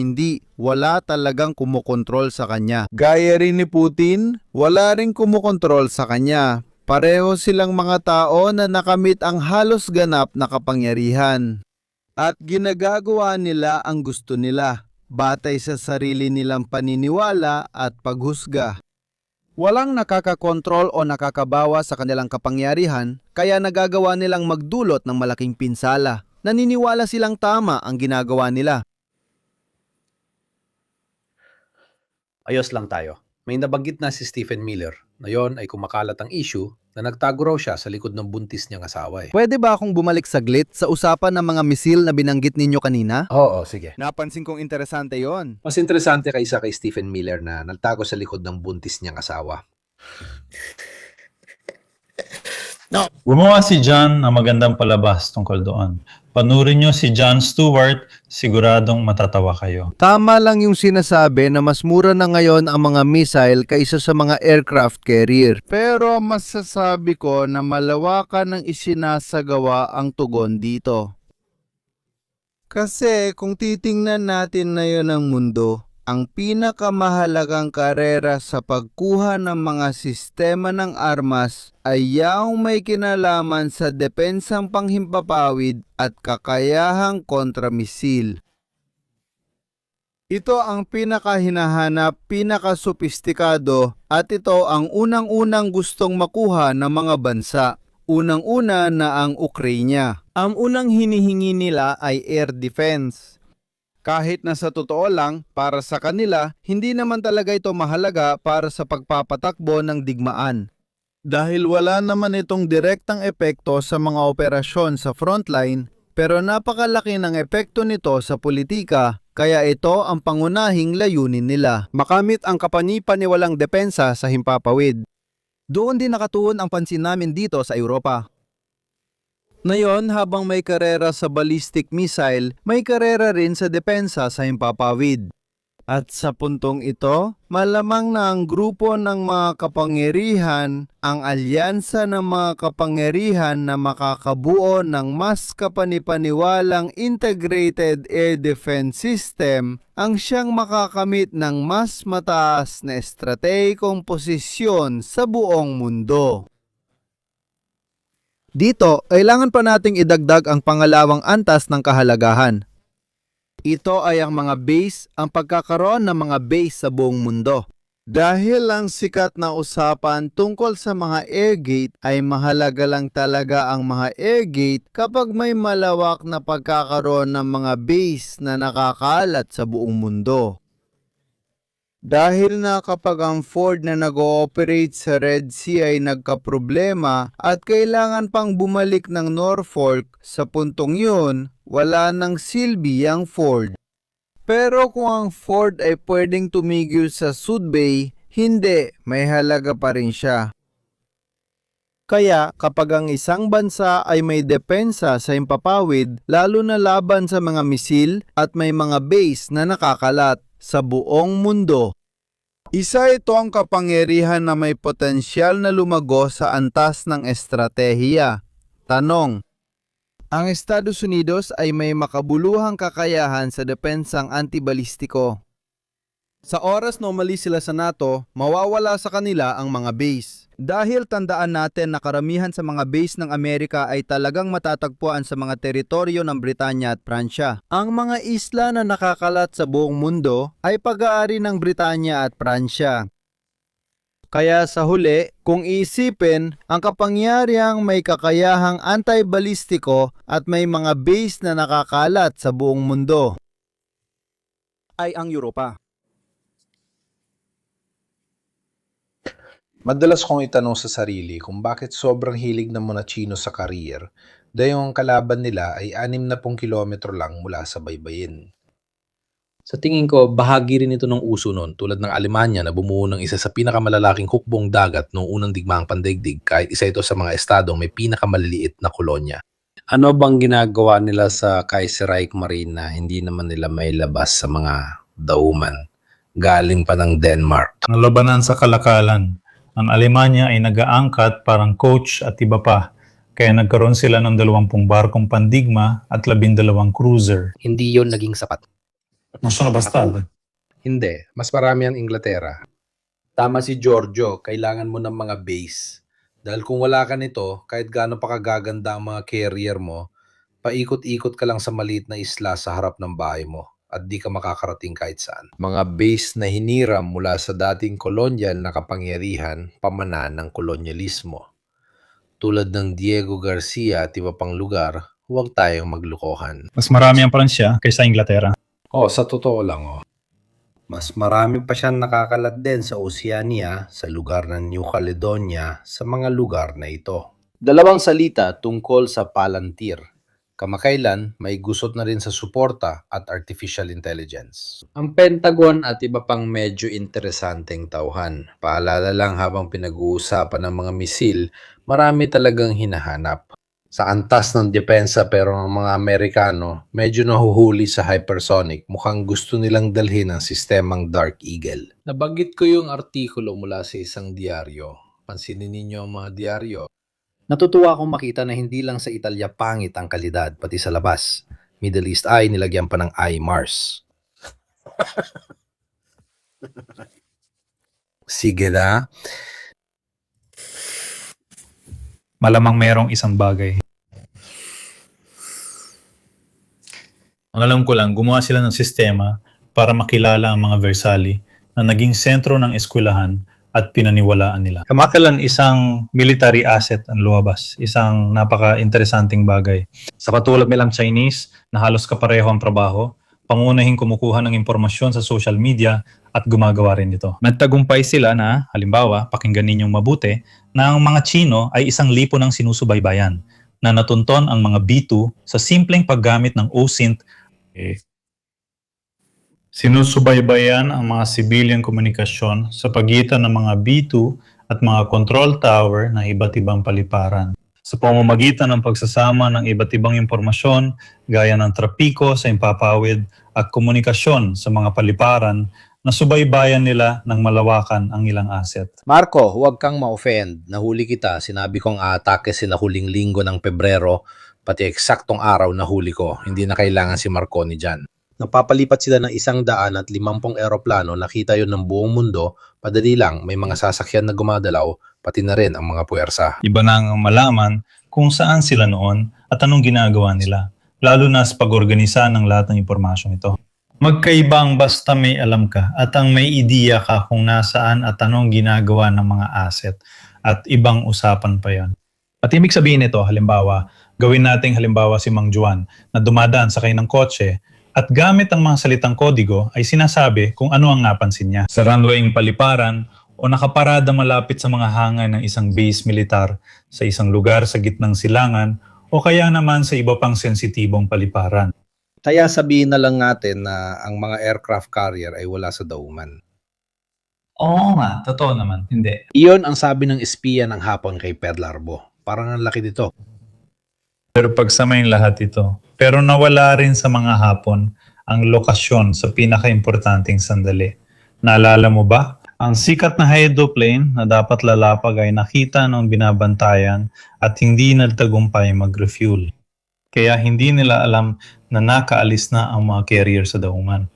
wala talagang kumokontrol sa kanya. Gaya rin ni Putin, wala rin kumokontrol sa kanya. Pareho silang mga tao na nakamit ang halos ganap na kapangyarihan. At ginagagawa nila ang gusto nila, batay sa sarili nilang paniniwala at paghusga. Walang nakakakontrol o nakakabawa sa kanilang kapangyarihan, kaya nagagawa nilang magdulot ng malaking pinsala. Naniniwala silang tama ang ginagawa nila. Ayos lang tayo. May nabanggit na si Stephen Miller na yon ay kumakalat ang issue na nagtago raw siya sa likod ng buntis niyang asawa. Pwede ba akong bumalik saglit sa usapan ng mga misil na binanggit ninyo kanina? Oo, sige. Napansin kong interesante yon. Mas interesante kaysa kay Stephen Miller na nagtago sa likod ng buntis niyang asawa. Gumawa si John ng magandang palabas tungkol doon. Panurin nyo si Jon Stewart, siguradong matatawa kayo. Tama lang yung sinasabi na mas mura na ngayon ang mga missile kaysa sa mga aircraft carrier. Pero masasabi ko na malawakan ng isinasagawa ang tugon dito. Kasi kung titingnan natin na yun ang mundo, ang pinakamahalagang karera sa pagkuha ng mga sistema ng armas ay yaong may kinalaman sa depensang panghimpapawid at kakayahang kontramisil. Ito ang pinakahinahanap, pinakasopistikado at ito ang unang-unang gustong makuha ng mga bansa. Unang-una na ang Ukraine. Ang unang hinihingi nila ay air defense. Kahit na sa totoo lang, para sa kanila, hindi naman talaga ito mahalaga para sa pagpapatakbo ng digmaan. Dahil wala naman itong direktang epekto sa mga operasyon sa frontline, pero napakalaki ng epekto nito sa politika, kaya ito ang pangunahing layunin nila. Makamit ang kapani-paniwalang depensa sa himpapawid. Doon din nakatuon ang pansin namin dito sa Europa. Ngayon, habang may karera sa ballistic missile, may karera rin sa depensa sa himpapawid. At sa puntong ito, malamang na ang grupo ng mga kapangyarihan, ang alyansa ng mga kapangyarihan na makakabuo ng mas kapanipaniwalang integrated air defense system ang siyang makakamit ng mas mataas na estratehikong posisyon sa buong mundo. Dito, kailangan pa nating idagdag ang pangalawang antas ng kahalagahan. Ito ay ang mga base, ang pagkakaroon ng mga base sa buong mundo. Dahil ang sikat na usapan tungkol sa mga airgate ay mahalaga lang talaga ang mga airgate kapag may malawak na pagkakaroon ng mga base na nakakalat sa buong mundo. Dahil na kapag ang Ford na nag-ooperate sa Red Sea ay nagkaproblema at kailangan pang bumalik ng Norfolk, sa puntong yun, wala nang silbi ang Ford. Pero kung ang Ford ay pwedeng tumigil sa Sud Bay, hindi, may halaga pa rin siya. Kaya kapag ang isang bansa ay may depensa sa himpapawid, lalo na laban sa mga misil at may mga base na nakakalat sa buong mundo, isa ito ang kapangyarihan na may potensyal na lumago sa antas ng estratehiya. Tanong: ang Estados Unidos ay may makabuluhang kakayahan sa depensang antibalistiko. Sa oras na umalis sila sa NATO, mawawala sa kanila ang mga base. Dahil tandaan natin na karamihan sa mga base ng Amerika ay talagang matatagpuan sa mga teritoryo ng Britanya at Pransya. Ang mga isla na nakakalat sa buong mundo ay pag-aari ng Britanya at Pransya. Kaya sa huli, kung iisipin, ang kapangyarihang may kakayahang anti-balistiko at may mga base na nakakalat sa buong mundo ay ang Europa. Madalas kong itanong sa sarili kung bakit sobrang hilig ng mga Chino sa career, dahil ang kalaban nila ay 60 kilometro lang mula sa baybayin. Sa tingin ko, bahagi rin ito ng uso noon, tulad ng Alemanya na bumuo ng isa sa pinakamalalaking hukbong dagat noong unang digmaang pandaigdig, kahit isa ito sa mga estadong may pinakamaliliit na kolonya. Ano bang ginagawa nila sa Kaiserreich Marine na hindi naman nila may labas sa mga dauman? Galing pa ng Denmark. Ang labanan sa kalakalan. Ang Alemanya ay nag-aangkat parang coach at iba pa, kaya nagkaroon sila ng 20 barkong pandigma at 12 cruiser. Hindi yon naging sapat. Mas nabastad. Hindi, mas marami ang Inglaterra. Tama si Giorgio, kailangan mo ng mga base. Dahil kung wala ka nito, kahit gaano pa kagaganda ang mga carrier mo, paikot-ikot ka lang sa maliit na isla sa harap ng bahay mo at di ka makakarating kahit saan. Mga base na hiniram mula sa dating kolonyal na kapangyarihan, pamana ng kolonyalismo. Tulad ng Diego Garcia at iba pang lugar, huwag tayong maglukohan. Mas marami ang Pransya kaysa Inglaterra. Sa totoo lang, mas marami pa siyang nakakalat din sa Oceania, sa lugar ng New Caledonia, sa mga lugar na ito. 2 salita tungkol sa Palantir. Kamakailan, may gusot na rin sa suporta at artificial intelligence. Ang Pentagon at iba pang medyo interesanteng tauhan. Paalala lang habang pinag-uusapan ng mga misil, marami talagang hinahanap. Sa antas ng depensa pero ang mga Amerikano, medyo nahuhuli sa hypersonic. Mukhang gusto nilang dalhin ang sistemang Dark Eagle. Nabanggit ko yung artikulo mula sa isang diaryo. Pansinin ninyo ang mga diaryo. Natutuwa akong makita na hindi lang sa Italia pangit ang kalidad, pati sa labas. Middle East Eye, nilagyan pa ng IMARS. Sige na. Malamang merong isang bagay. Ang alam ko lang, gumawa sila ng sistema para makilala ang mga Versailles na naging sentro ng eskwelahan at pinaniwalaan nila. Kamakailan isang military asset ang lumabas, isang napaka-interesanting bagay. Sa katulad nilang Chinese na halos kapareho ang trabaho, pangunahing kumukuha ng impormasyon sa social media at gumagawa rin ito. Nagtagumpay sila na, halimbawa, pakinggan ninyong mabuti, na ang mga Chino ay isang lipo ng sinusubaybayan na natunton ang mga B2 sa simpleng paggamit ng OSINT. Sinusubaybayan ang mga civilian komunikasyon sa pagitan ng mga B2 at mga control tower ng iba't ibang paliparan. Sa pamamagitan ng pagsasama ng iba't ibang impormasyon gaya ng trapiko sa impapawid at komunikasyon sa mga paliparan, nasubaybayan nila ng malawakan ang ilang asset. Marco, huwag kang ma-offend. Nahuli kita. Sinabi kong aatake sila huling linggo ng Pebrero, pati eksaktong araw na huli ko. Hindi na kailangan si Marconi dyan. Napapalipat sila ng 150 eroplano, nakita yon ng buong mundo, padali lang, may mga sasakyan na gumadalaw, pati na rin ang mga puwersa. Iba na ang malaman kung saan sila noon at anong ginagawa nila, lalo na sa pag-organisa ng lahat ng impormasyong ito. Magkaiba ang basta may alam ka at ang may ideya ka kung nasaan at anong ginagawa ng mga asset at ibang usapan pa yon. At ibig sabihin nito, halimbawa, gawin nating halimbawa si Mang Juan na dumadaan sakay ng kotse at gamit ang mga salitang kodigo ay sinasabi kung ano ang napansin niya. Sa runwaying paliparan o nakaparada malapit sa mga hangar ng isang base militar sa isang lugar sa gitnang silangan o kaya naman sa iba pang sensitibong paliparan. Kaya sabihin na lang natin na ang mga aircraft carrier ay wala sa dauman. Oo nga, totoo naman. Hindi. Iyon ang sabi ng espiya ng Hapon kay Pearl Harbor. Parang ang laki dito. Pero pagsamayin lahat ito. Pero nawala rin sa mga Hapon ang lokasyon sa pinaka-importanting sandali. Naalala mo ba? Ang sikat na hydroplane na dapat lalapag ay nakita ng binabantayan at hindi nagtagumpay mag-refuel. Kaya hindi nila alam na nakaalis na ang mga carrier sa dauman.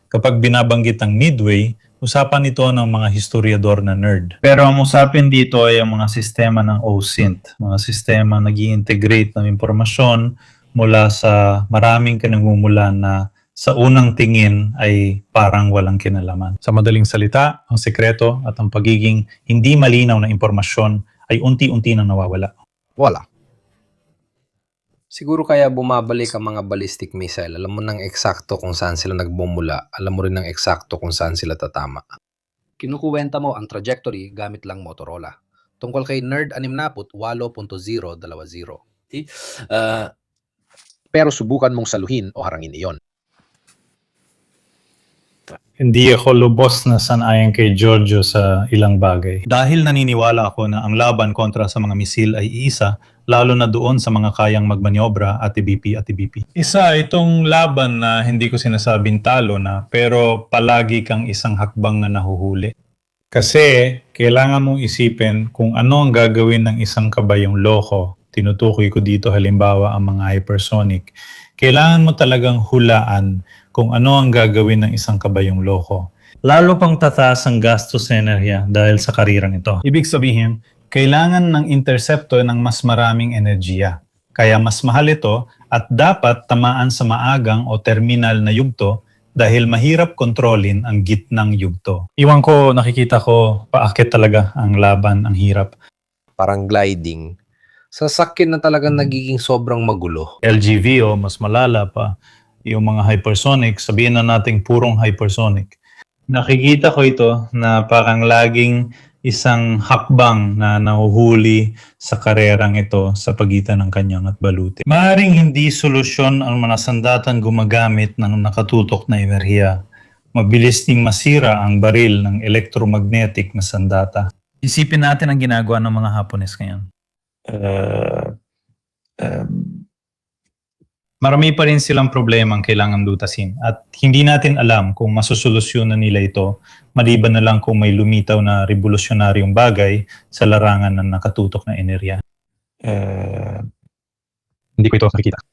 Kapag binabanggit ang Midway, usapan ito ng mga historiador na nerd. Pero ang usapin dito ay ang mga sistema ng OSINT, mga sistema nag-i-integrate ng impormasyon mula sa maraming kinagmumulan na sa unang tingin ay parang walang kinalaman. Sa madaling salita, ang sekreto at ang pagiging hindi malinaw na impormasyon ay unti-unti nang nawawala. Wala. Siguro kaya bumabalik ang mga ballistic missile. Alam mo nang eksakto kung saan sila nagbumula. Alam mo rin ng eksakto kung saan sila tatama. Kinukuwenta mo ang trajectory gamit lang Motorola. Tungkol kay Nerd 68.020. Pero subukan mong saluhin o harangin iyon. Hindi ako lubos na sanayan kay Giorgio sa ilang bagay. Dahil naniniwala ako na ang laban kontra sa mga misil ay iisa, lalo na doon sa mga kayang magmanyobra at IBP. Isa itong laban na hindi ko sinasabing talo na, pero palagi kang isang hakbang na nahuhuli. Kasi kailangan mong isipin kung ano ang gagawin ng isang kabayong loko. Tinutukoy ko dito halimbawa ang mga hypersonic. Kailangan mo talagang hulaan kung ano ang gagawin ng isang kabayong loko. Lalo pang tataas ang gastos sa enerhiya dahil sa karirang ito. Ibig sabihin, kailangan ng interceptor ng mas maraming enerhiya. Kaya mas mahal ito at dapat tamaan sa maagang o terminal na yugto dahil mahirap kontrolin ang gitnang yugto. Iwan ko, nakikita ko, paakit talaga ang laban, ang hirap. Parang gliding. Sasakyan na talagang nagiging sobrang magulo. LGV o mas malala pa. Yung mga hypersonic, sabihin na natin purong hypersonic. Nakikita ko ito na parang laging isang hakbang na nahuhuli sa karerang ito sa pagitan ng kanyang at baluti. Maaaring hindi solusyon ang mga sandatan gumagamit ng nakatutok na enerhiya. Mabilis ding masira ang baril ng electromagnetic na sandata. Isipin natin ang ginagawa ng mga Hapones ngayon. Marami pa rin silang problema ang kailangan lutasin at hindi natin alam kung masusolusyonan nila ito maliban na lang kung may lumitaw na revolusyonaryong bagay sa larangan ng nakatutok na enerhiya. Hindi ko ito nakikita.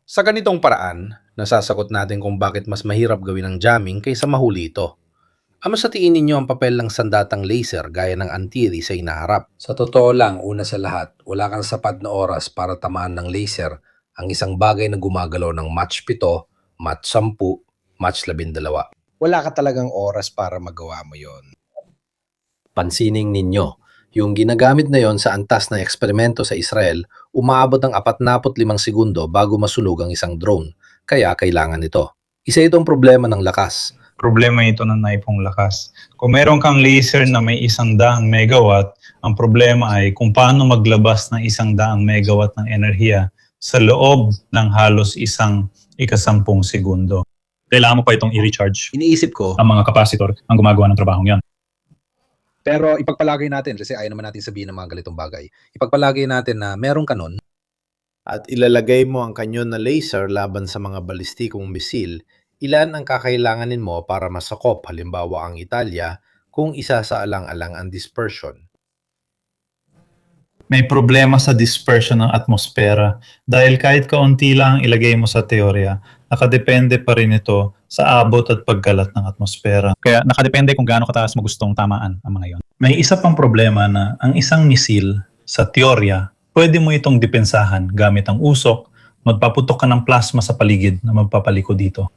Sa ganitong paraan, nasasagot natin kung bakit mas mahirap gawin ang jamming kaysa mahuli ito. Ano sa tingin ninyo ang papel ng sandatang laser gaya ng Antiri sa inaharap? Sa totoo lang, una sa lahat, wala kang sapat na oras para tamaan ng laser ang isang bagay na gumagalaw ng Mach 7, Mach 10, Mach 12. Wala ka talagang oras para magawa mo yon. Pansinin ninyo, yung ginagamit na yon sa antas na eksperimento sa Israel, umaabot ng 45 segundo bago masunog ang isang drone, kaya kailangan ito. Isa itong problema ng lakas. Problema ito ng naipong lakas. Kung meron kang laser na may 100 megawatt, ang problema ay kung paano maglabas ng 100 megawatt ng enerhiya sa loob ng halos 1/10 segundo. Kailangan mo pa itong i-recharge. Iniisip ko, ang mga capacitor ang gumagawa ng trabahong yan. Pero ipagpalagay natin, kasi ayaw naman natin sabihin ng mga ganitong bagay, ipagpalagay natin na meron ka nun at ilalagay mo ang kanyon na laser laban sa mga balistikong misil. Ilan ang kakailanganin mo para masakop, halimbawa ang Italia, kung isasaalang-alang ang dispersion? May problema sa dispersion ng atmosfera dahil kahit kaunti lang ang ilagay mo sa teorya, nakadepende pa rin ito sa abot at pagkalat ng atmosfera. Kaya nakadepende kung gaano kataas mo gustong tamaan ang mga yon. May isa pang problema na ang isang misil sa teorya, pwede mo itong depensahan gamit ang usok, magpaputok ka ng plasma sa paligid na magpapaliko dito.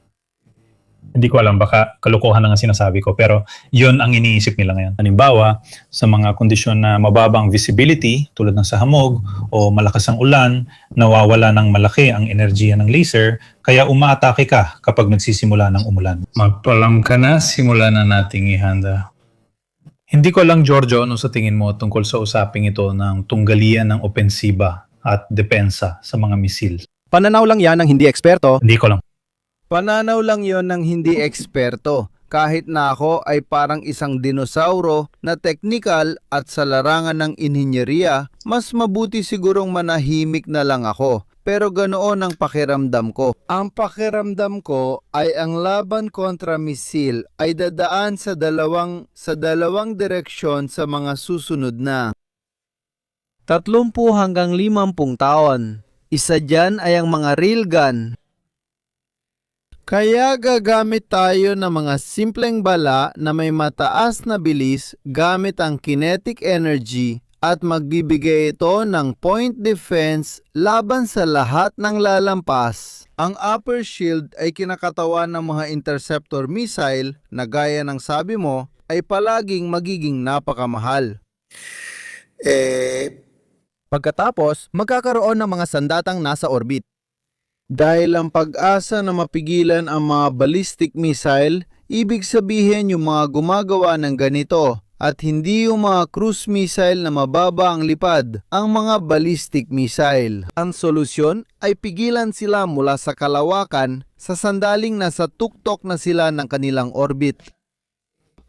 Hindi ko alam, baka kalokohan na nga sinasabi ko, pero yun ang iniisip nila ngayon. Halimbawa, sa mga kondisyon na mababang visibility, tulad ng sa hamog, o malakas ang ulan, nawawala ng malaki ang enerhiya ng laser, kaya umaatake ka kapag nagsisimula ng umulan. Magpalam ka na, simulan na nating ihanda. Hindi ko lang, Giorgio, ano sa tingin mo tungkol sa usaping ito ng tunggalian ng opensiba at depensa sa mga misil? Pananaw lang yan ng hindi eksperto. Hindi ko lang. Pananaw lang yon ng hindi eksperto. Kahit na ako ay parang isang dinosauro na teknikal at sa larangan ng inhinyeriya, mas mabuti sigurong manahimik na lang ako. Pero ganoon ang pakiramdam ko. Ang pakiramdam ko ay ang laban kontra misil ay dadaan sa dalawang direksyon sa mga susunod na 30 hanggang 50 taon. Isa dyan ay ang mga railgun. Kaya gagamit tayo ng mga simpleng bala na may mataas na bilis gamit ang kinetic energy at magbibigay ito ng point defense laban sa lahat ng lalampas. Ang upper shield ay kinakatawan ng mga interceptor missile na gaya ng sabi mo ay palaging magiging napakamahal. Pagkatapos, magkakaroon ng mga sandatang nasa orbit. Dahil ang pag-asa na mapigilan ang mga ballistic missile, ibig sabihin yung mga gumagawa ng ganito at hindi yung mga cruise missile na mababa ang lipad, ang mga ballistic missile. Ang solusyon ay pigilan sila mula sa kalawakan sa sandaling nasa tuktok na sila ng kanilang orbit.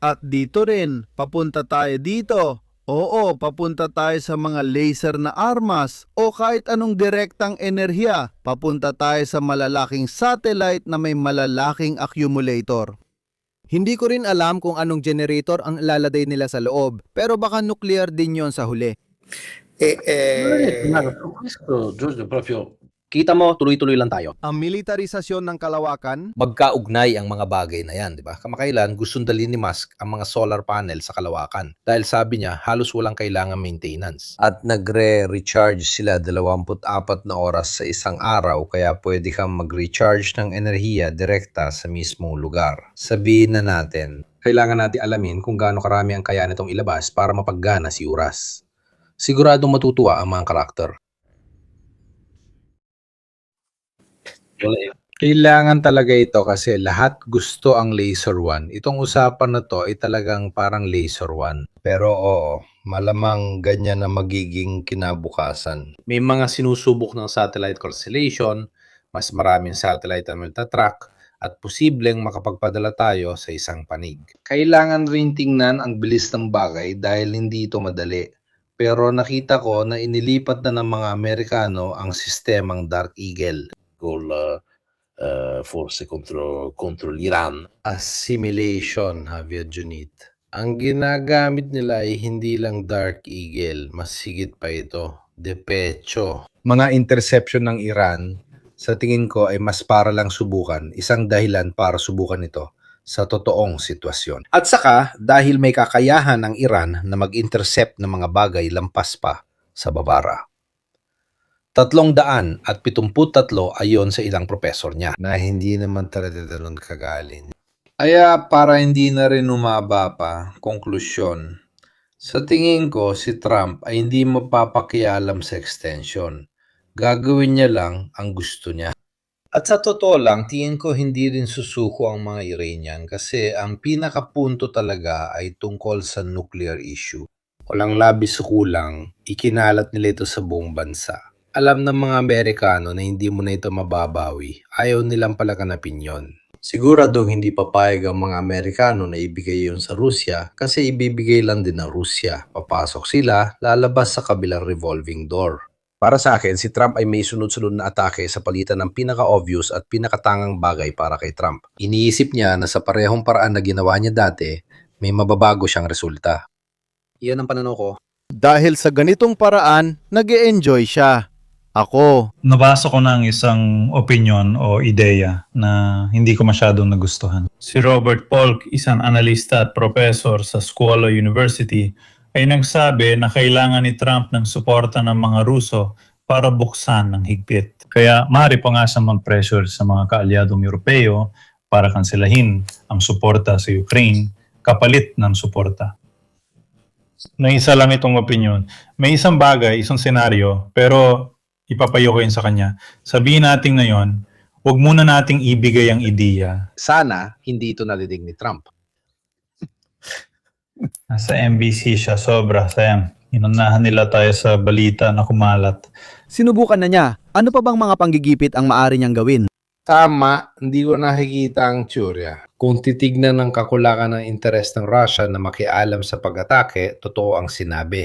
At dito rin, papunta tayo dito. Oo, papunta tayo sa mga laser na armas o kahit anong direktang enerhiya. Papunta tayo sa malalaking satellite na may malalaking accumulator. Hindi ko rin alam kung anong generator ang ilalagay nila sa loob, pero baka nuclear din yon sa huli. Giorgio, proprio kita mo, tuloy-tuloy lang tayo. Ang militarisasyon ng kalawakan, Magkaugnay ang mga bagay na yan, di ba? Kamakailan, gustong dalhin ni Musk ang mga solar panel sa kalawakan. Dahil sabi niya, halos walang kailangan maintenance. At nagre-recharge sila 24 na oras sa isang araw, kaya pwede kang mag-recharge ng enerhiya direkta sa mismong lugar. Sabihin na natin, kailangan natin alamin kung gaano karami ang kaya nitong ilabas para mapaggana si Uras. Siguradong matutuwa ang mga karakter. Kailangan talaga ito kasi lahat gusto ang Laser One. Itong usapan na to ay talagang parang Laser One. Pero oo, malamang ganyan na magiging kinabukasan. May mga sinusubok ng satellite constellation, mas maraming satellite ang magtatrack, at posibleng makapagpadala tayo sa isang panig. Kailangan rin tingnan ang bilis ng bagay dahil hindi ito madali. Pero nakita ko na inilipat na ng mga Amerikano ang sistemang Dark Eagle. Forse contro l'Iran. Assimilation, Javier Junit. Ang ginagamit nila ay hindi lang Dark Eagle, mas higit pa ito, Depecho. Mga interception ng Iran, sa tingin ko ay mas para lang subukan, isang dahilan para subukan ito sa totoong sitwasyon. At saka, dahil may kakayahan ng Iran na mag-intercept ng mga bagay lampas pa sa Babara. 373 ayon sa ilang professor niya na hindi naman talaga ganun kagaling. Kaya para hindi na rin umaba pa, konklusyon. Sa tingin ko, si Trump ay hindi mapapakialam sa extension. Gagawin niya lang ang gusto niya. At sa totoo lang, tingin ko hindi rin susuko ang mga Iranian kasi ang pinakapunto talaga ay tungkol sa nuclear issue. Walang labis kulang, ikinalat nila ito sa buong bansa. Alam ng mga Amerikano na hindi mo na ito mababawi. Ayaw nilang palaganapin yon. Siguradong hindi papayag ang mga Amerikano na ibigay yon sa Rusya kasi ibibigay lang din ng Rusya. Papasok sila, lalabas sa kabilang revolving door. Para sa akin, si Trump ay may sunod-sunod na atake sa palitan ng pinaka-obvious at pinakatangang bagay para kay Trump. Iniisip niya na sa parehong paraan na ginawa niya dati, may mababago siyang resulta. Iyan ang pananaw ko. dahil sa ganitong paraan, nag-e-enjoy siya. Ako. Nabasa ko ng isang opinion o ideya na hindi ko masyadong nagustuhan. Si Robert Polk, isang analista at professor sa Scuola University, ay nagsabi na kailangan ni Trump ng suporta ng mga Ruso para buksan ng higpit. Kaya maaari pa nga siyang mag-pressure sa mga kaalyadong Europeo para kanselahin ang suporta sa Ukraine kapalit ng suporta. Na isa lang itong opinion. May isang bagay, isang senaryo, pero ipapayo ko yun sa kanya. Sabihin natin ngayon, huwag muna nating ibigay ang ideya. Sana hindi ito narinig ni Trump. Nasa MBC siya, sobra, Sam. Inunahan nila tayo sa balita na kumalat. Sinubukan na niya. Ano pa bang mga panggigipit ang maaari niyang gawin? Tama, hindi ko nakikita ang tsurya. Kung titignan ng kakulakan ng interes ng Russia na makialam sa pag-atake, totoo ang sinabi.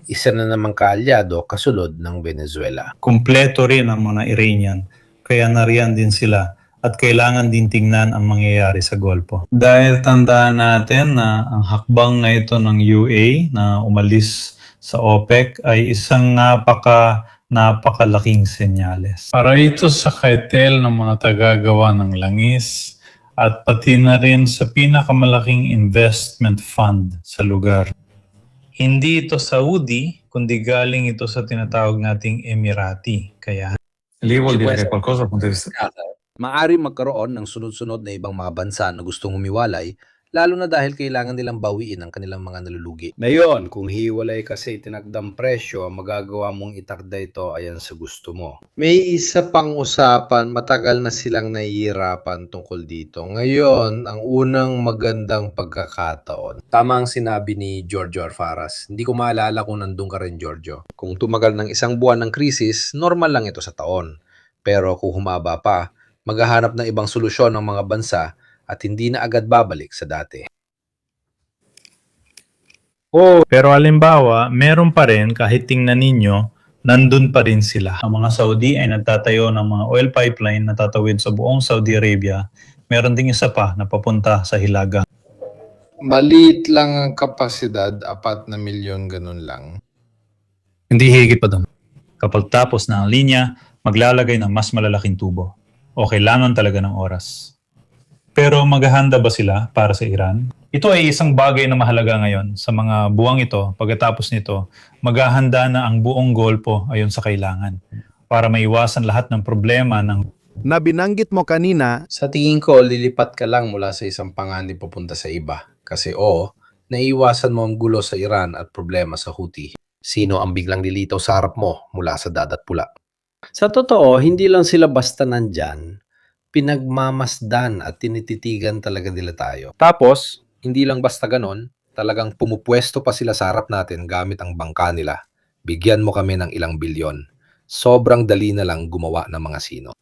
Isa na namang kaalyado kasunod ng Venezuela. Kumpleto rin ang mga Iranian, kaya nariyan din sila at kailangan din tingnan ang mangyayari sa Golpo. Dahil tandaan natin na ang hakbang na ito ng UA na umalis sa OPEC ay isang napakalaking senyales. Para ito sa cartel ng mga tagagawa ng langis at pati na rin sa pinakamalaking investment fund sa lugar. Hindi ito Saudi, kundi galing ito sa tinatawag nating Emirati. Kaya Maari magkaroon ng sunod-sunod na ibang mga bansa na gustong humiwalay, lalo na dahil kailangan nilang bawiin ang kanilang mga nalulugi. Ngayon, kung hiwalay kasi tinagdang presyo, magagawa mong itakda ito ayan sa gusto mo. May isa pang usapan, matagal na silang nahihirapan tungkol dito. Ngayon, ang unang magandang pagkakataon. Tama ang sinabi ni Giorgio Arfaras. Hindi ko maalala kung nandun ka rin, Giorgio. Kung tumagal ng isang buwan ng krisis, normal lang ito sa taon. Pero kung humaba pa, maghahanap ng ibang solusyon ng mga bansa at hindi na agad babalik sa dati. Pero halimbawa, meron pa rin kahit tingnan ninyo, nandun pa rin sila. Ang mga Saudi ay nagtatayo ng mga oil pipeline na tatawid sa buong Saudi Arabia. Meron ding isa pa na papunta sa Hilaga. Maliit lang ang kapasidad, 4 na milyon, ganun lang. Hindi higit pa doon. Kapag tapos na ang linya, maglalagay ng mas malalaking tubo. O kailangan talaga ng oras. Pero maghahanda ba sila para sa Iran? Ito ay isang bagay na mahalaga ngayon. Sa mga buwang ito, pagkatapos nito, maghahanda na ang buong Golpo ayon sa kailangan para maiwasan lahat ng problema ng Na binanggit mo kanina, Sa tingin ko, lilipat ka lang mula sa isang panganib papunta sa iba. Kasi naiiwasan mo ang gulo sa Iran at problema sa Houthi. Sino ang biglang lilitaw sa harap mo mula sa dagat pula? Sa totoo, hindi lang sila basta nandyan, pinagmamasdan at tinititigan talaga nila tayo. Tapos, hindi lang basta ganon, talagang pumupwesto pa sila sa harap natin gamit ang bangka nila. Bigyan mo kami ng ilang bilyon. Sobrang dali na lang gumawa ng mga sino.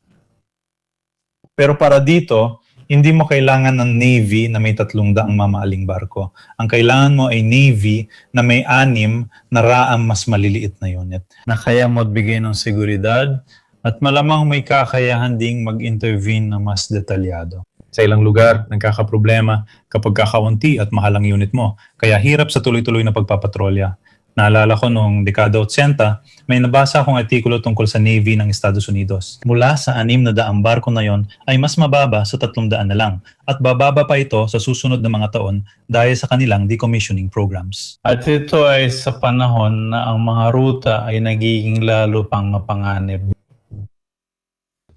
Pero para dito, hindi mo kailangan ng Navy na may 300 mamaaling barko. Ang kailangan mo ay Navy na may 6 na raang mas maliliit na unit. Na kaya mo bigay ng seguridad at malamang may kakayahan ding mag-intervene na mas detalyado. Sa ilang lugar, nagkakaproblema kapag kakaunti at mahal ang unit mo. Kaya hirap sa tuloy-tuloy na pagpapatrolya. Naalala ko noong dekada 80, may nabasa akong artikulo tungkol sa Navy ng Estados Unidos. Mula sa 600 barko na yon ay mas mababa sa 300 na lang at bababa pa ito sa susunod na mga taon dahil sa kanilang decommissioning programs. At ito ay sa panahon na ang mga ruta ay nagiging lalo pang mapanganib.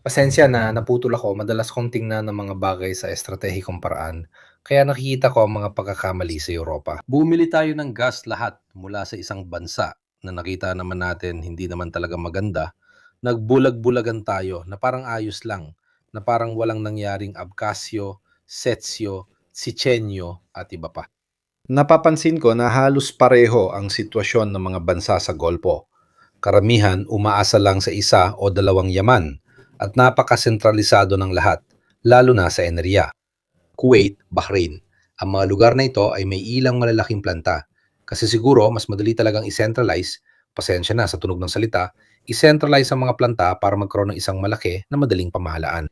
Pasensya na, naputol ako. Madalas kong tingnan ng mga bagay sa estratehikong paraan. Kaya nakikita ko ang mga pagkakamali sa Europa. Bumili tayo ng gas lahat mula sa isang bansa na nakita naman natin hindi naman talaga maganda. Nagbulag-bulagan tayo na parang ayos lang, na parang walang nangyaring Abkhazio, Setsio, Sichenyo at iba pa. Napapansin ko na halos pareho ang sitwasyon ng mga bansa sa Golpo. Karamihan umaasa lang sa isa o dalawang yaman at napakasentralisado ng lahat, lalo na sa enerhiya. Kuwait, Bahrain. Ang mga lugar na ito ay may ilang malalaking planta. Kasi siguro mas madali talagang i-centralize, pasensya na sa tunog ng salita, i-centralize ang mga planta para magkaroon ng isang malaki na madaling pamahalaan.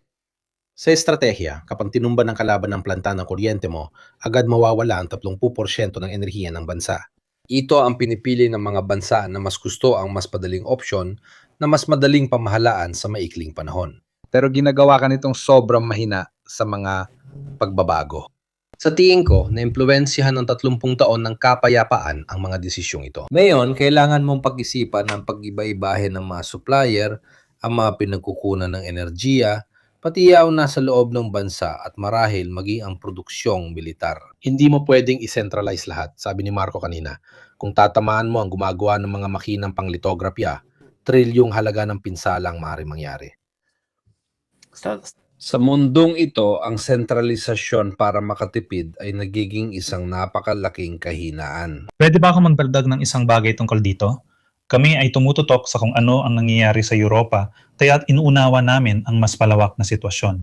Sa estratehiya, kapag tinumba ng kalaban ng planta ng kuryente mo, agad mawawala ang 30% ng enerhiya ng bansa. Ito ang pinipili ng mga bansa na mas gusto ang mas madaling opsyon na mas madaling pamahalaan sa maikling panahon. Pero ginagawa ka nitong sobrang mahina sa mga pagbabago. Sa tingin ko, naimpluwensyahan ng 30 taon ng kapayapaan ang mga desisyong ito. Ngayon, kailangan mong pag-isipan ang pag-iba-ibahin ng mga supplier, ang mga pinagkukunan ng enerhiya, pati yaw nasa loob ng bansa at marahil maging ang produksyong militar. Hindi mo pwedeng i-centralize lahat, sabi ni Marco kanina. Kung tatamaan mo ang gumagawa ng mga makinang panglitograpya, trilyong halaga ng pinsalang maaari mangyari. Sa mundong ito, ang sentralisasyon para makatipid ay nagiging isang napakalaking kahinaan. Pwede ba ako magdagdag ng isang bagay tungkol dito? Kami ay tumututok sa kung ano ang nangyayari sa Europa, kaya't inuunawa namin ang mas palawak na sitwasyon.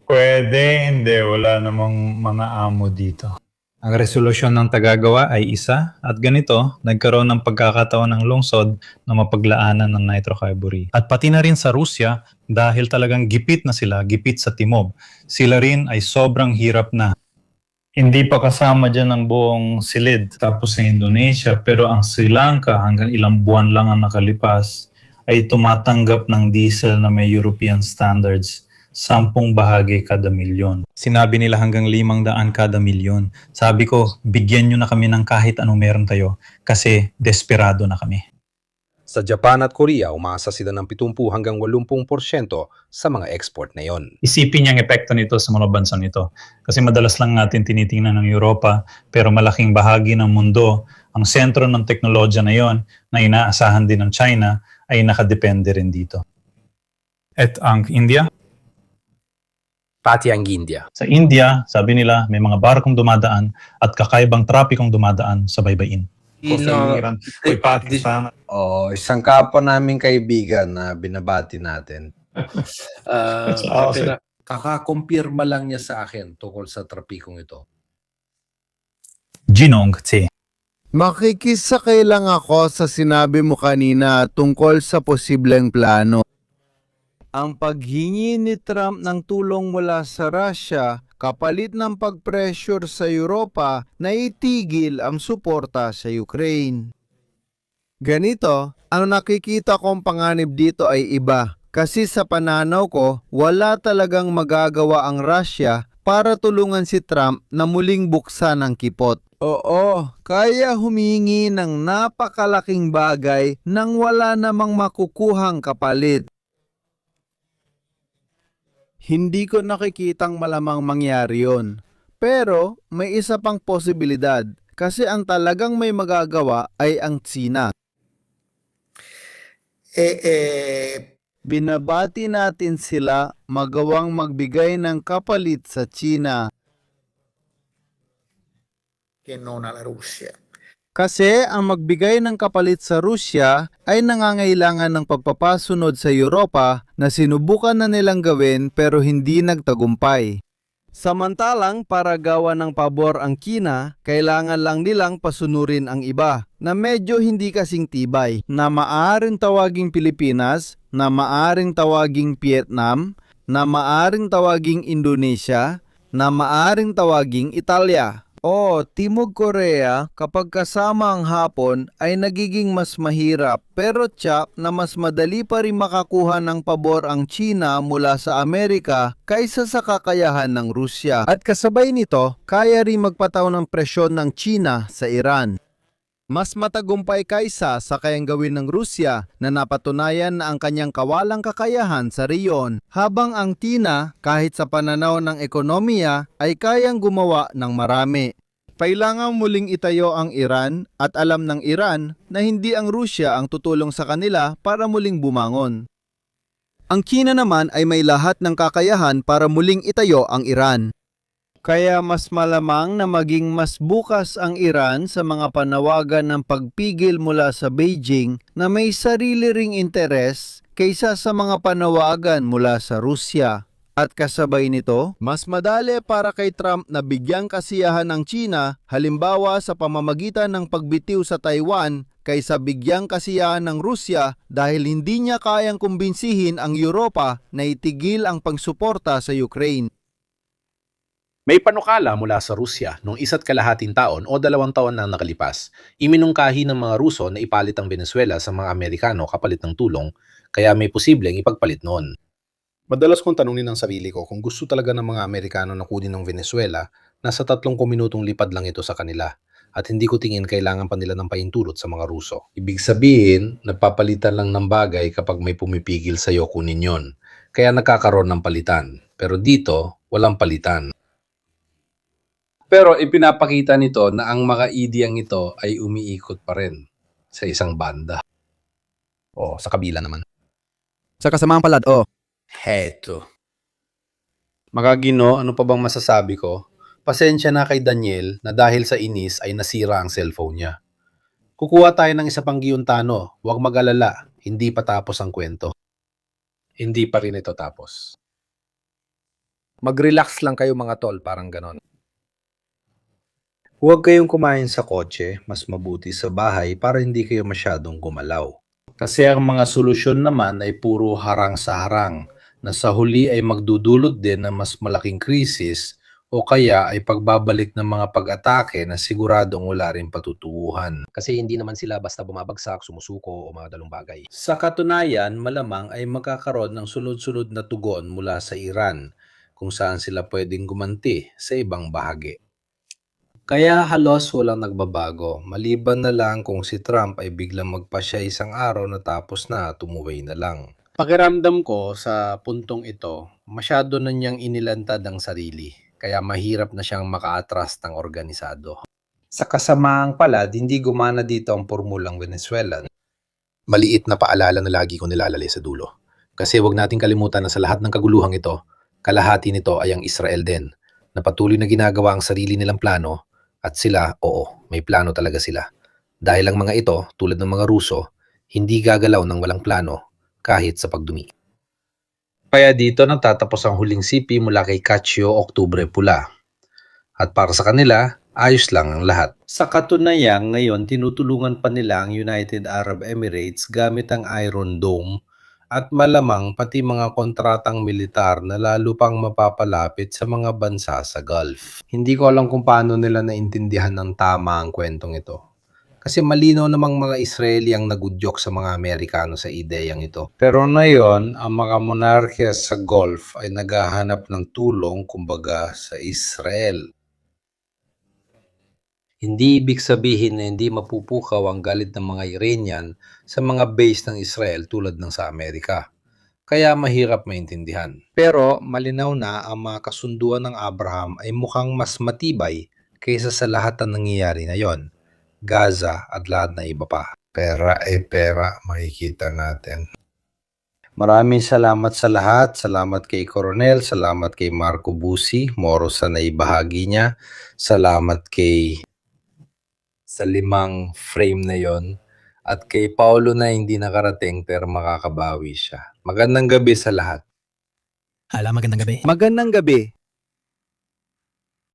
Pwede, hindi. Wala namang mga amo dito. Ang resolusyon ng tagagawa ay isa at ganito, nagkaroon ng pagkakataon ng lungsod na mapaglaanan ng nitrocarbury. At pati na rin sa Rusya dahil talagang gipit na sila, gipit sa timog. Sila rin ay sobrang hirap na. Hindi pa kasama dyan ang buong silid tapos sa Indonesia pero ang Sri Lanka hanggang ilang buwan lang ang nakalipas ay tumatanggap ng diesel na may European standards. 10 bahagi kada milyon. Sinabi nila hanggang 500 kada milyon. Sabi ko, bigyan nyo na kami ng kahit anong meron tayo kasi desperado na kami. Sa Japan at Korea, umasa sila ng 70 hanggang 80% sa mga export na yon. Isipin niyo ang epekto nito sa mga bansang ito. Kasi madalas lang natin tinitingnan ng Europa pero malaking bahagi ng mundo, ang sentro ng teknolohiya na yon na inaasahan din ng China ay nakadepende rin dito. At ang India? Pati ang India. Sa India, sabi nila, may mga barkong dumadaan at kakaibang trapikong dumadaan sa baybayin. Isang kapwa naming kaibigan na binabati natin. Kakakumpirma lang niya sa akin tungkol sa trapikong ito. Jinong Tse. Makikisakay lang ako sa sinabi mo kanina tungkol sa posibleng plano. Ang paghingi ni Trump ng tulong mula sa Russia kapalit ng pag-pressure sa Europa na itigil ang suporta sa Ukraine. Ganito, ang nakikita kong panganib dito ay iba. Kasi sa pananaw ko, wala talagang magagawa ang Russia para tulungan si Trump na muling buksan ang kipot. Oo, kaya humingi ng napakalaking bagay nang wala namang makukuhang kapalit. Hindi ko nakikitang malamang mangyari yon. Pero may isa pang posibilidad kasi ang talagang may magagawa ay ang Tsina. Binabati natin sila magawang magbigay ng kapalit sa Tsina. Kasi ang magbigay ng kapalit sa Rusya ay nangangailangan ng pagpapasunod sa Europa na sinubukan na nilang gawin pero hindi nagtagumpay. Samantalang para gawa ng pabor ang China, kailangan lang nilang pasunurin ang iba na medyo hindi kasing tibay na maaring tawaging Pilipinas, na maaring tawaging Vietnam, na maaring tawaging Indonesia, na maaring tawaging Italia. O Timog Korea kapag kasama ang Hapon ay nagiging mas mahirap pero tiyak na mas madali pa rin makakuha ng pabor ang China mula sa Amerika kaysa sa kakayahan ng Rusya. At kasabay nito, kaya rin magpataw ng presyon ng China sa Iran. Mas matagumpay kaysa sa kayang gawin ng Rusya na napatunayan na ang kanyang kawalang kakayahan sa riyon, habang ang China kahit sa pananaw ng ekonomiya ay kayang gumawa ng marami. Kailangan muling itayo ang Iran at alam ng Iran na hindi ang Rusya ang tutulong sa kanila para muling bumangon. Ang China naman ay may lahat ng kakayahan para muling itayo ang Iran. Kaya mas malamang na maging mas bukas ang Iran sa mga panawagan ng pagpigil mula sa Beijing na may sarili ring interes kaysa sa mga panawagan mula sa Rusya. At kasabay nito, mas madali para kay Trump na bigyang kasiyahan ng China halimbawa sa pamamagitan ng pagbitiw sa Taiwan kaysa bigyang kasiyahan ng Rusya dahil hindi niya kayang kumbinsihin ang Europa na itigil ang pagsuporta sa Ukraine. May panukala mula sa Rusya noong 1.5 taon o 2 taon na nakalipas. Iminungkahi ng mga Ruso na ipalit ang Venezuela sa mga Amerikano kapalit ng tulong, kaya may posibleng ipagpalit noon. Madalas kong tanungin ang sarili ko kung gusto talaga ng mga Amerikano na kunin ng Venezuela, nasa 30 minutong lipad lang ito sa kanila. At hindi ko tingin kailangan pa nila ng pahintulot sa mga Ruso. Ibig sabihin, nagpapalitan lang ng bagay kapag may pumipigil sa'yo kunin yon. Kaya nagkakaroon ng palitan. Pero dito, walang palitan. Pero ipinapakita nito na ang mga ideyang ito ay umiikot pa rin sa isang banda. O sa kabila naman. Sa kasamaang palad, Heto. Mga Gino, ano pa bang masasabi ko? Pasensya na kay Daniel na dahil sa inis ay nasira ang cellphone niya. Kukuha tayo ng isa pang Giuntano. Huwag mag-alala, hindi pa tapos ang kwento. Hindi pa rin ito tapos. Mag-relax lang kayo mga tol, parang ganon. Huwag kayong kumain sa kotse, mas mabuti sa bahay para hindi kayo masyadong gumalaw. Kasi ang mga solusyon naman ay puro harang sa harang, na sa huli ay magdudulot din ng mas malaking krisis o kaya ay pagbabalik ng mga pag-atake na siguradong wala rin patutuuhan. Kasi hindi naman sila basta bumabagsak, sumusuko o mga dalong bagay. Sa katunayan, malamang ay magkakaroon ng sunod-sunod na tugon mula sa Iran kung saan sila pwedeng gumanti sa ibang bahagi. Kaya halos walang nagbabago, maliban na lang kung si Trump ay biglang magpasya isang araw na tapos na tumuway na lang. Pakiramdam ko sa puntong ito, masyado na niyang inilantad ang sarili, kaya mahirap na siyang maka-atras ng organisado. Sa kasamaang palad, hindi gumana dito ang pormulang Venezuelan. Maliit na paalala na lagi ko nilalali sa dulo. Kasi huwag nating kalimutan na sa lahat ng kaguluhang ito, kalahati nito ay ang Israel din, na patuloy na ginagawa ang sarili nilang plano, at sila, oo, may plano talaga sila. Dahil ang mga ito, tulad ng mga Ruso, hindi gagalaw ng walang plano, kahit sa pagdumi. Kaya dito nagtatapos ang huling sipi mula kay Caccio Oktubre Pula. At para sa kanila, ayos lang ang lahat. Sa katunayan, ngayon tinutulungan pa nila ang United Arab Emirates gamit ang Iron Dome at malamang pati mga kontratang militar na lalo pang mapapalapit sa mga bansa sa Gulf. Hindi ko alam kung paano nila naintindihan ng tama ang kwentong ito. Kasi malinaw namang mga Israeli ang nagudyok sa mga Amerikano sa ideyang ito. Pero ngayon, ang mga monarkya sa Gulf ay naghahanap ng tulong kumbaga sa Israel. Hindi ibig sabihin na hindi mapupukaw ang galit ng mga Iranian sa mga base ng Israel tulad ng sa Amerika. Kaya mahirap maintindihan. Pero malinaw na ang mga kasunduan ng Abraham ay mukhang mas matibay kaysa sa lahat ng nangyayari ngayon. Gaza at lahat na iba pa. Pera ay pera, makikita natin. Maraming salamat sa lahat. Salamat kay Coronel, salamat kay Marco Busi, Moro sa naibahagi niya. Salamat kay sa 5 frame na yon at kay Paulo na hindi nakarating pero makakabawi siya. Magandang gabi sa lahat. magandang gabi.